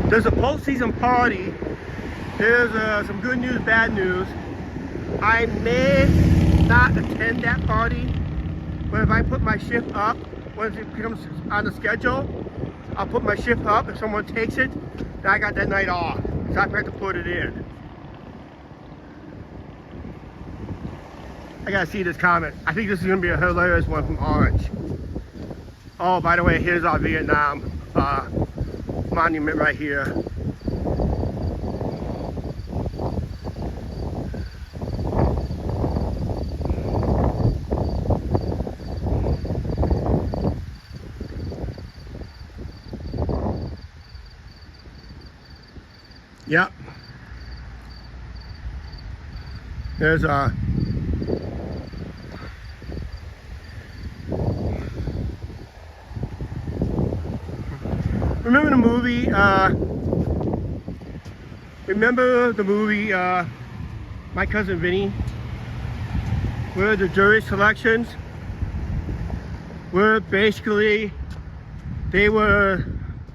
There's a postseason party. There's some good news, bad news. I may not attend that party. But if I put my shift up, once it becomes on the schedule, I'll put my shift up. If someone takes it, then I got that night off. So I have to put it in. I gotta see this comment. I think this is gonna be a hilarious one from Orange. Oh, by the way, here's our Vietnam monument right here. Yep. There's remember the movie, My Cousin Vinny, where the jury selections were basically, they were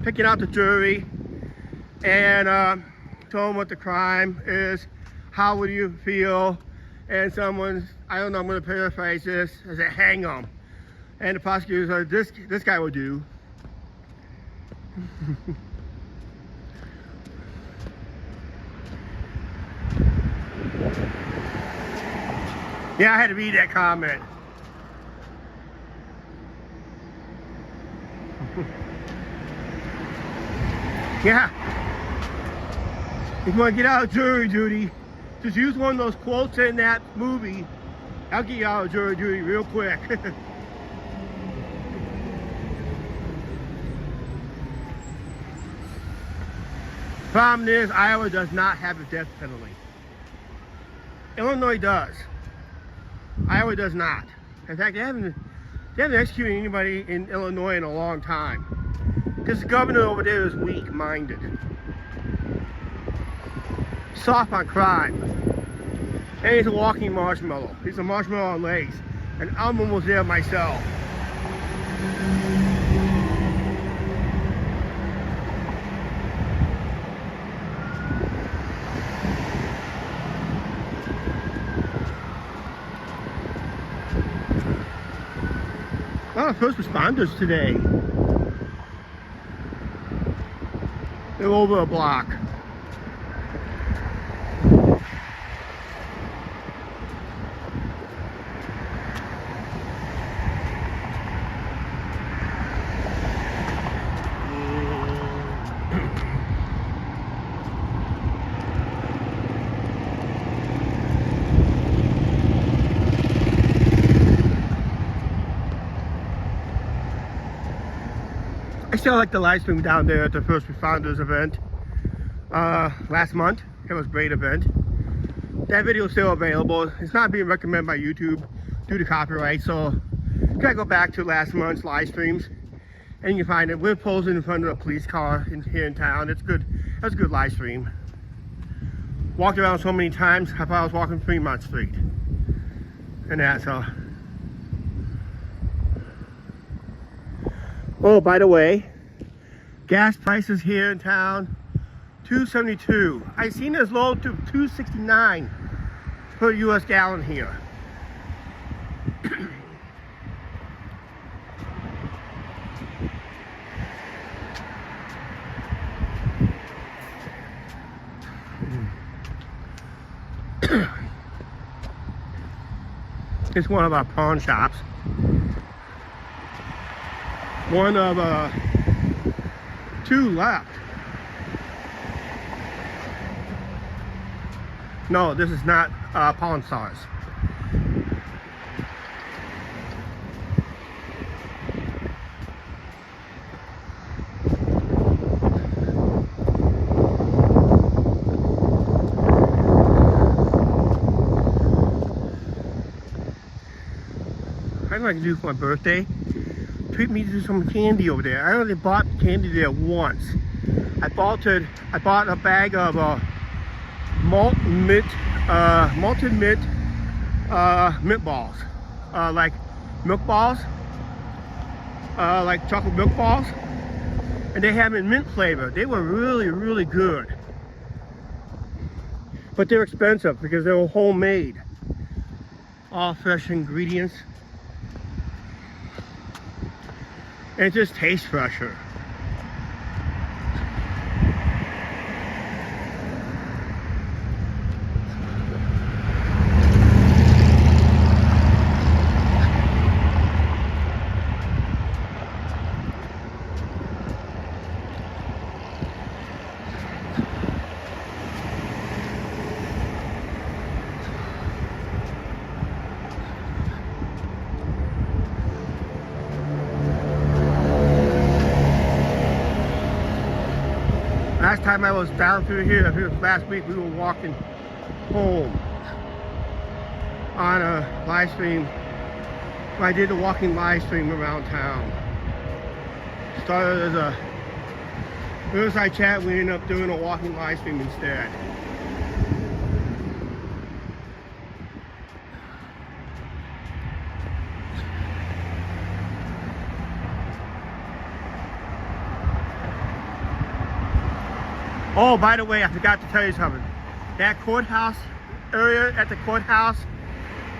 picking out the jury and told them what the crime is, how would you feel, and someone, I don't know, I'm going to paraphrase this, I said hang them, and the prosecutor said this guy will do. Yeah, I had to read that comment. Yeah. If you want to get out of jury duty, just use one of those quotes in that movie. I'll get you out of jury duty real quick. Problem is, Iowa does not have a death penalty. Illinois does. Iowa does not. In fact, they haven't executed anybody in Illinois in a long time. Because the governor over there is weak-minded. Soft on crime. And he's a walking marshmallow. He's a marshmallow on legs. And I'm almost there myself. A lot of first responders today. They're over a block. I still like the live stream down there at the First Responders event last month. It was a great event. That video is still available. It's not being recommended by YouTube due to copyright, so you gotta go back to last month's live streams and you can find it. We're posing in front of a police car here in town. It's good. That's a good live stream. Walked around so many times, I thought I was walking Fremont Street. And that's all. Oh, by the way, gas prices here in town, $2.72. I've seen as low to $2.69 per US gallon here. It's one of our pawn shops. One of two left. No, this is not Pawn Stars. I'd like to do for my birthday. Treat me to some candy over there. I only bought candy there once. I bought a bag of malted mint mint balls, like milk balls, like chocolate milk balls, and they have them in mint flavor. They were really good, but they're expensive because they were homemade, all fresh ingredients. And it just tastes fresher. Last time I was down through here, I think it was last week, we were walking home on a live stream. I did a walking live stream around town. Started as a Riverside chat, we ended up doing a walking live stream instead. Oh, by the way, I forgot to tell you something. That courthouse area at the courthouse,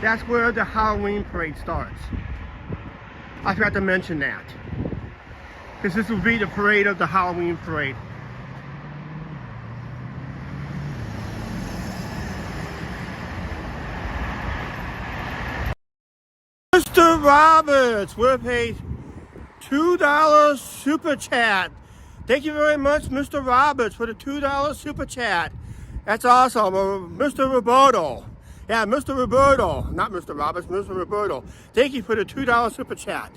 that's where the Halloween parade starts. I forgot to mention that. Because this will be the parade of the Halloween parade. Mr. Roberts, we're paid $2 super chat. Thank you very much, Mr. Roberts, for the $2 super chat. That's awesome. Mr. Roberto. Yeah, Mr. Roberto. Not Mr. Roberts, Mr. Roberto. Thank you for the $2 super chat.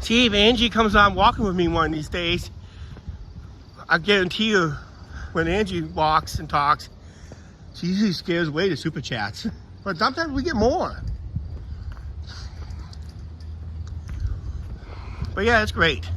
See, if Angie comes on walking with me one of these days, I guarantee you, when Angie walks and talks, she usually scares away the super chats. But sometimes we get more. But yeah, it's great.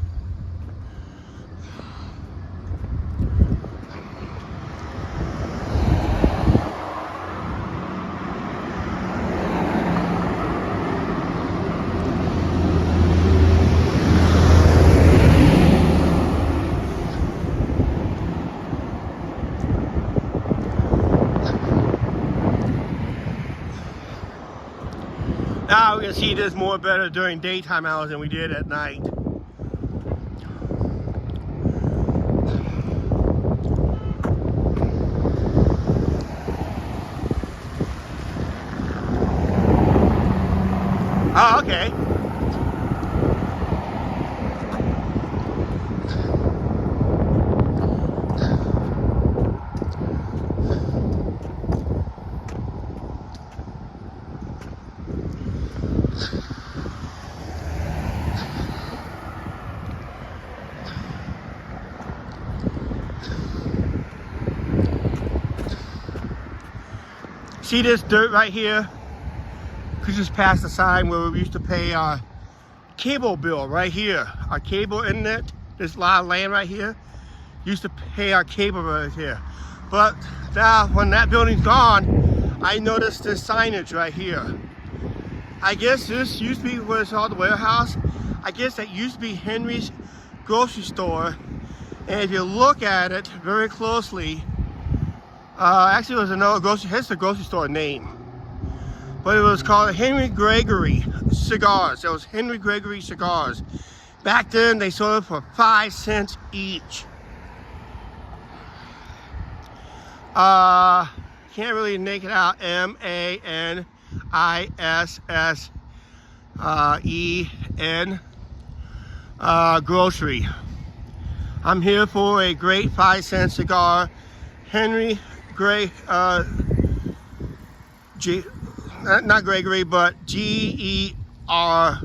Now we can see this more better during daytime hours than we did at night. Oh, okay. See this dirt right here? We just passed the sign where we used to pay our cable bill right here. Our cable internet, this lot of land right here, used to pay our cable right here. But now when that building's gone, I noticed this signage right here. I guess this used to be what it's called, the warehouse. I guess that used to be Henry's grocery store. And if you look at it very closely, actually it was another grocery, here's the grocery store name. But it was called Henry Gregory Cigars. It was Henry Gregory Cigars. Back then they sold it for 5 cents each. Can't really make it out. MANISSEN grocery. I'm here for a great 5-cent cigar. Henry Gray, not Gregory, but G-E-R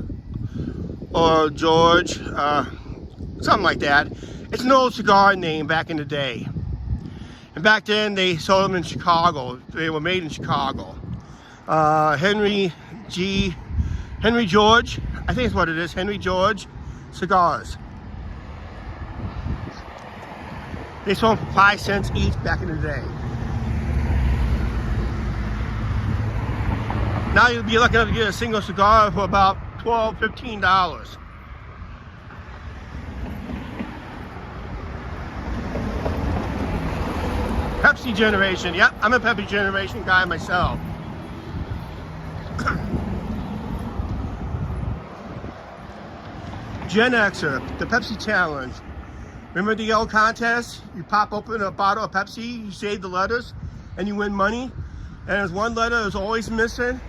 or George, something like that. It's an old cigar name back in the day. And back then they sold them in Chicago. They were made in Chicago. Henry George, I think it's what it is, Henry George Cigars. They sold them for 5 cents each back in the day. Now you'll be lucky enough to get a single cigar for about $12, $15. Pepsi generation. Yep, I'm a Pepsi generation guy myself. Gen Xer, the Pepsi challenge. Remember the old contest? You pop open a bottle of Pepsi, you save the letters, and you win money. And there's one letter that was always missing.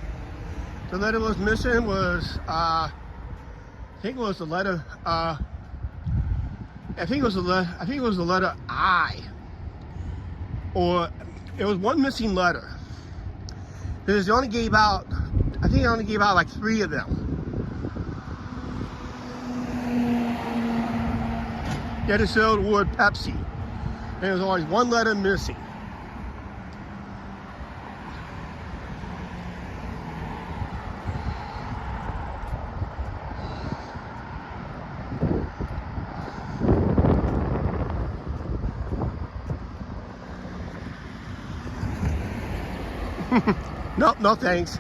The letter was missing was, I think it was the letter, I think it was the letter I. Or it was one missing letter. Because they only gave out, I think they only gave out like 3 of them. They had to sell the word Pepsi. And there was always one letter missing. No thanks.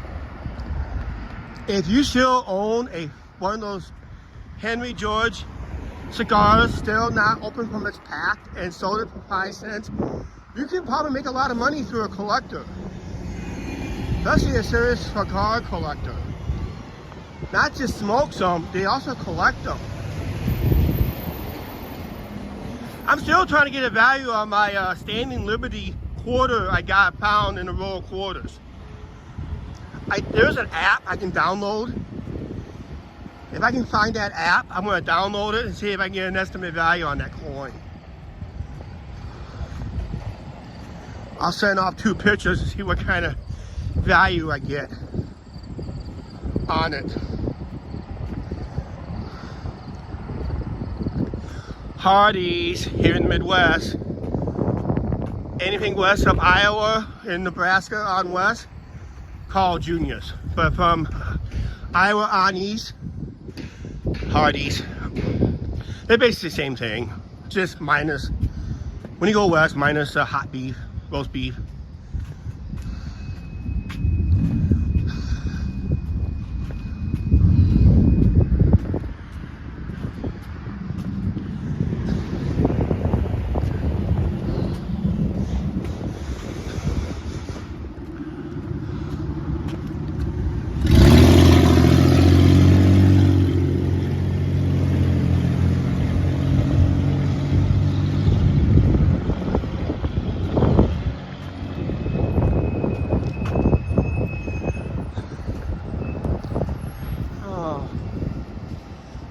If you still own one of those Henry George cigars, still not open from its pack, and sold it for 5 cents, you can probably make a lot of money through a collector. Especially a serious cigar collector. Not just smoke some, they also collect them. I'm still trying to get a value on my Standing Liberty quarter I got found in a roll of quarters. There's an app I can download. If I can find that app, I'm going to download it and see if I can get an estimate value on that coin. I'll send off 2 pictures to see what kind of value I get on it. Hardee's here in the Midwest. Anything west of Iowa and Nebraska on west, called Juniors. But from Iowa on east, Hardee's. They're basically the same thing, just minus, when you go west, minus the hot beef, roast beef.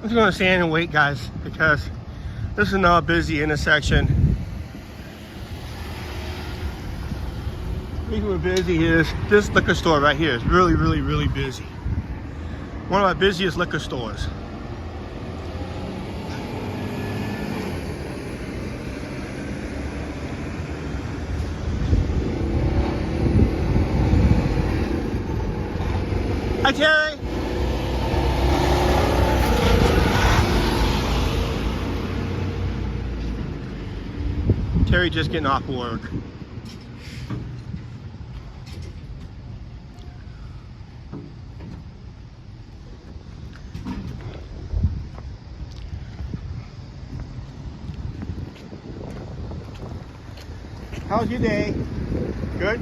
just gonna stand and wait, guys, because this is not a busy intersection. The reason we're busy is this liquor store right here is really, really, really busy. One of our busiest liquor stores. Hi, Terry. Terry just getting off work. How's your day? Good?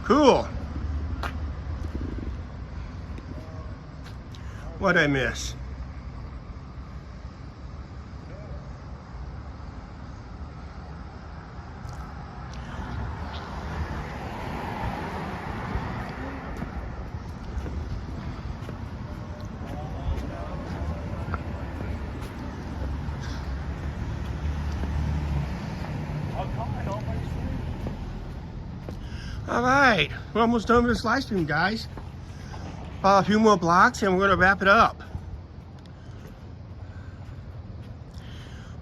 Cool. What'd I miss? All right, we're almost done with this live stream, guys. A few more blocks and we're gonna wrap it up.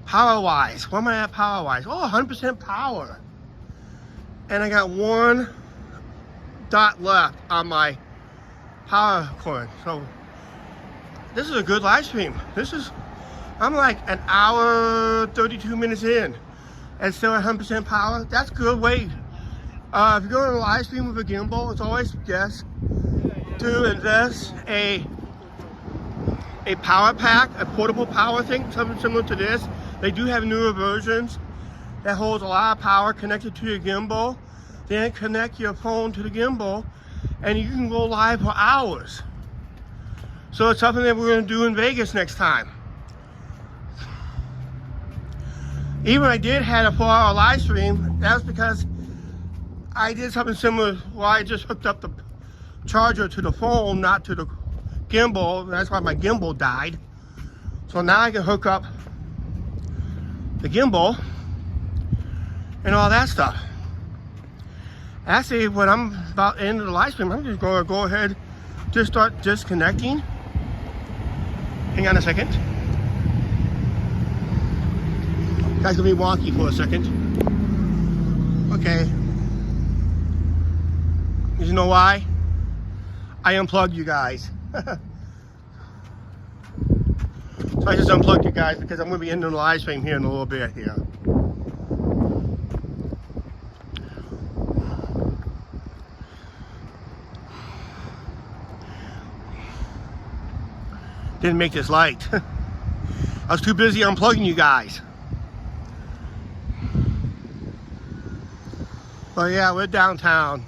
Power-wise, what am I at power-wise? Oh, 100% power. And I got one dot left on my power cord. So this is a good live stream. I'm like an hour, 32 minutes in and still at 100% power. That's good weight. If you're going to a live stream with a gimbal, it's always best to invest a power pack, a portable power thing, something similar to this. They do have newer versions that holds a lot of power connected to your gimbal. Then connect your phone to the gimbal and you can go live for hours. So it's something that we're going to do in Vegas next time. Even I did had a 4-hour live stream. That was because I did something similar where I just hooked up the charger to the phone, not to the gimbal. That's why my gimbal died. So now I can hook up the gimbal and all that stuff. Actually, when I'm about to end of the live stream, I'm just going to go ahead, just start disconnecting. Hang on a second. Guys, gonna be wonky for a second. Okay. You know why? I unplugged you guys. So I just unplugged you guys because I'm going to be ending the live stream here in a little bit here. Didn't make this light. I was too busy unplugging you guys. But yeah, we're downtown.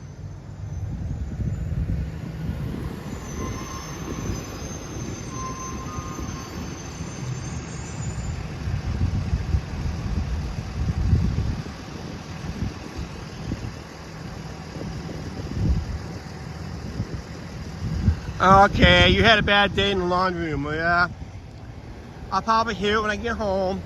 Okay, you had a bad day in the laundry room, yeah? I'll probably hear it when I get home.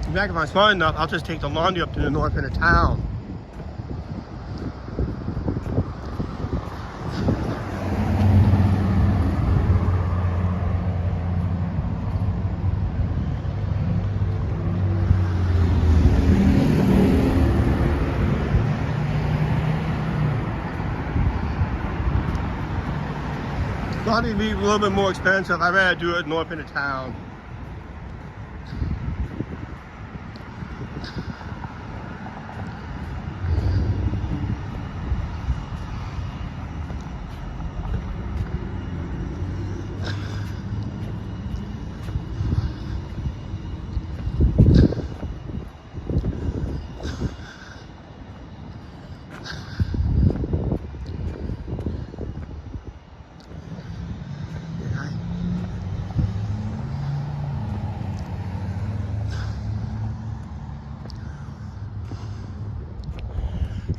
In fact, if I'm smart enough, I'll just take the laundry up to the north end of town. Laundry would be a little bit more expensive. I'd rather do it north end of town.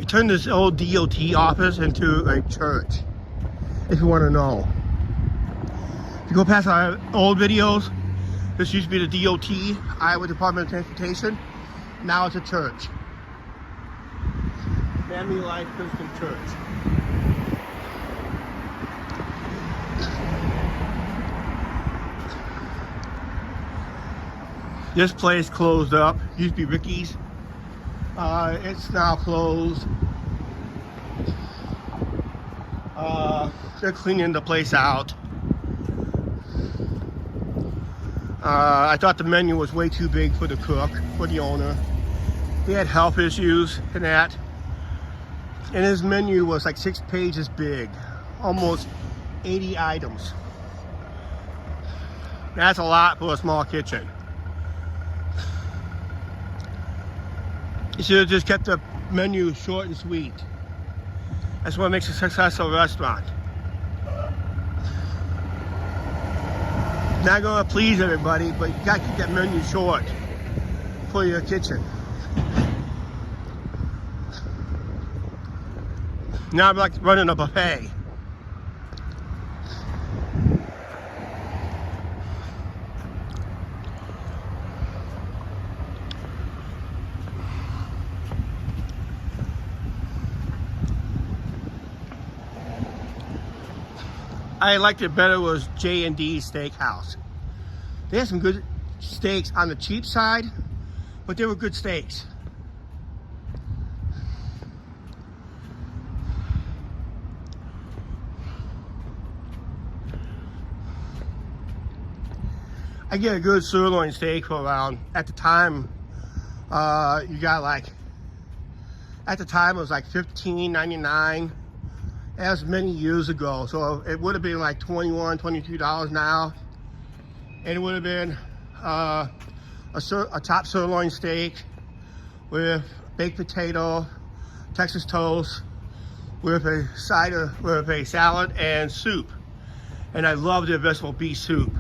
They turned this old DOT office into a church, if you want to know. If you go past our old videos, this used to be the DOT, Iowa Department of Transportation. Now it's a church. Family Life Christian Church. This place closed up. Used to be Ricky's. It's now closed. They're cleaning the place out. I thought the menu was way too big for the cook, for the owner. He had health issues and that. And his menu was like 6 pages big. Almost 80 items. That's a lot for a small kitchen. You should have just kept the menu short and sweet. That's what makes a successful restaurant. Not gonna please everybody, but you gotta keep that menu short for your kitchen. Now I'm like running a buffet. I liked it better was J&D Steakhouse. They had some good steaks on the cheap side, but they were good steaks. I get a good sirloin steak for around, at the time, you got like, at the time it was like $15.99. That was many years ago, so it would have been like $21, $22 now. And it would have been a top sirloin steak with baked potato, Texas toast, with a salad and soup. And I love their vegetable beef soup.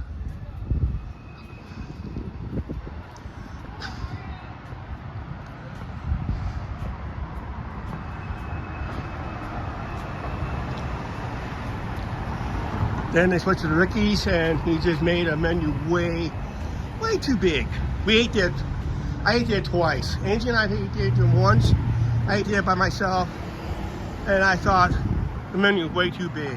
Then they switched to the Ricky's, and he just made a menu way too big. I ate there twice. Angie and I ate there once. I ate there by myself, and I thought the menu was way too big.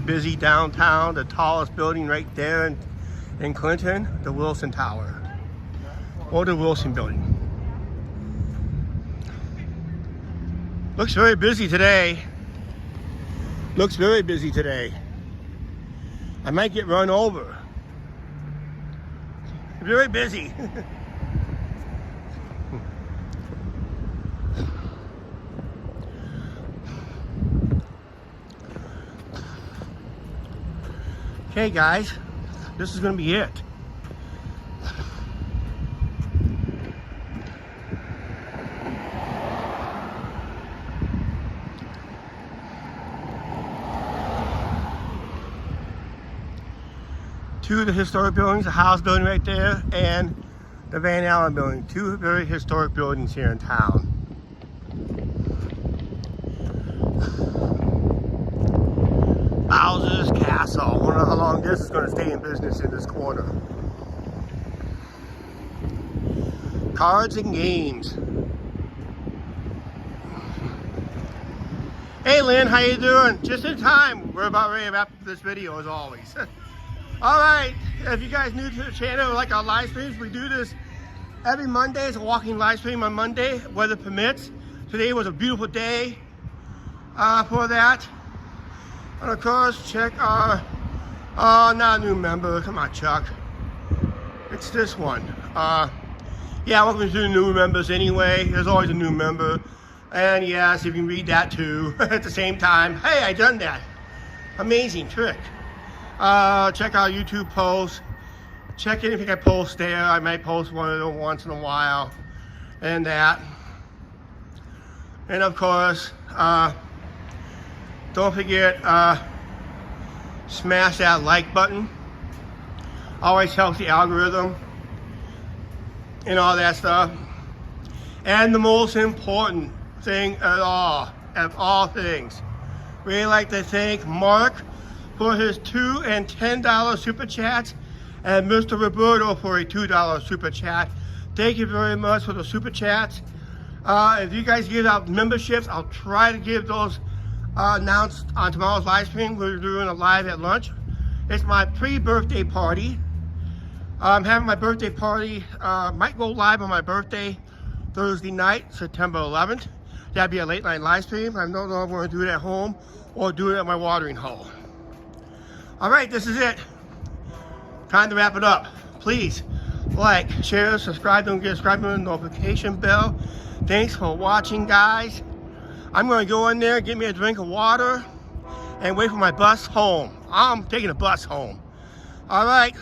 Busy downtown. The tallest building right there in Clinton, the Wilson Tower, or the Wilson Building. Looks very busy today. Looks very busy today. I might get run over. Very busy. Okay guys, this is gonna be it. Two of the historic buildings, the House building right there and the Van Allen building. Two very historic buildings here in town. Bowser's Castle. I wonder how long this is going to stay in business in this corner. Cards and games. Hey Lynn, how you doing? Just in time. We're about ready to wrap up this video as always. Alright, if you guys new to the channel, like our live streams, we do this every Monday. It's a walking live stream on Monday, weather permits. Today was a beautiful day for that. And of course, check our, not a new member, come on Chuck. It's this one. Yeah, welcome to the new members anyway. There's always a new member. And yes, you can read that too at the same time. Hey, I done that. Amazing trick. Check our YouTube posts. check anything I post there. I might post one of them once in a while, and that. And of course, don't forget, smash that like button. Always helps the algorithm and all that stuff. And the most important thing of all things, we'd like to thank Mark for his $2 and $10 super chats, and Mr. Roberto for a $2 super chat. Thank you very much for the super chats. If you guys give out memberships, I'll try to give those announced on tomorrow's live stream. We're doing a live at lunch. It's my pre-birthday party. I'm having my birthday party, might go live on my birthday Thursday night, September 11th. That'd be a late night live stream. I don't know if I'm going to do it at home or do it at my watering hole. All right, this is it. Time to wrap it up. Please like, share, subscribe, don't forget to subscribe to the notification bell. Thanks for watching, guys. I'm going to go in there, get me a drink of water, and wait for my bus home. I'm taking a bus home. All right.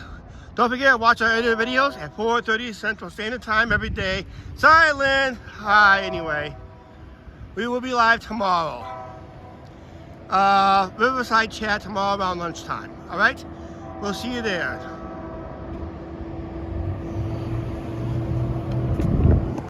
Don't forget to watch our other videos at 4:30 Central Standard Time every day. Sorry, Lynn. Hi, anyway. We will be live tomorrow. Riverside chat tomorrow around lunchtime. All right? We'll see you there.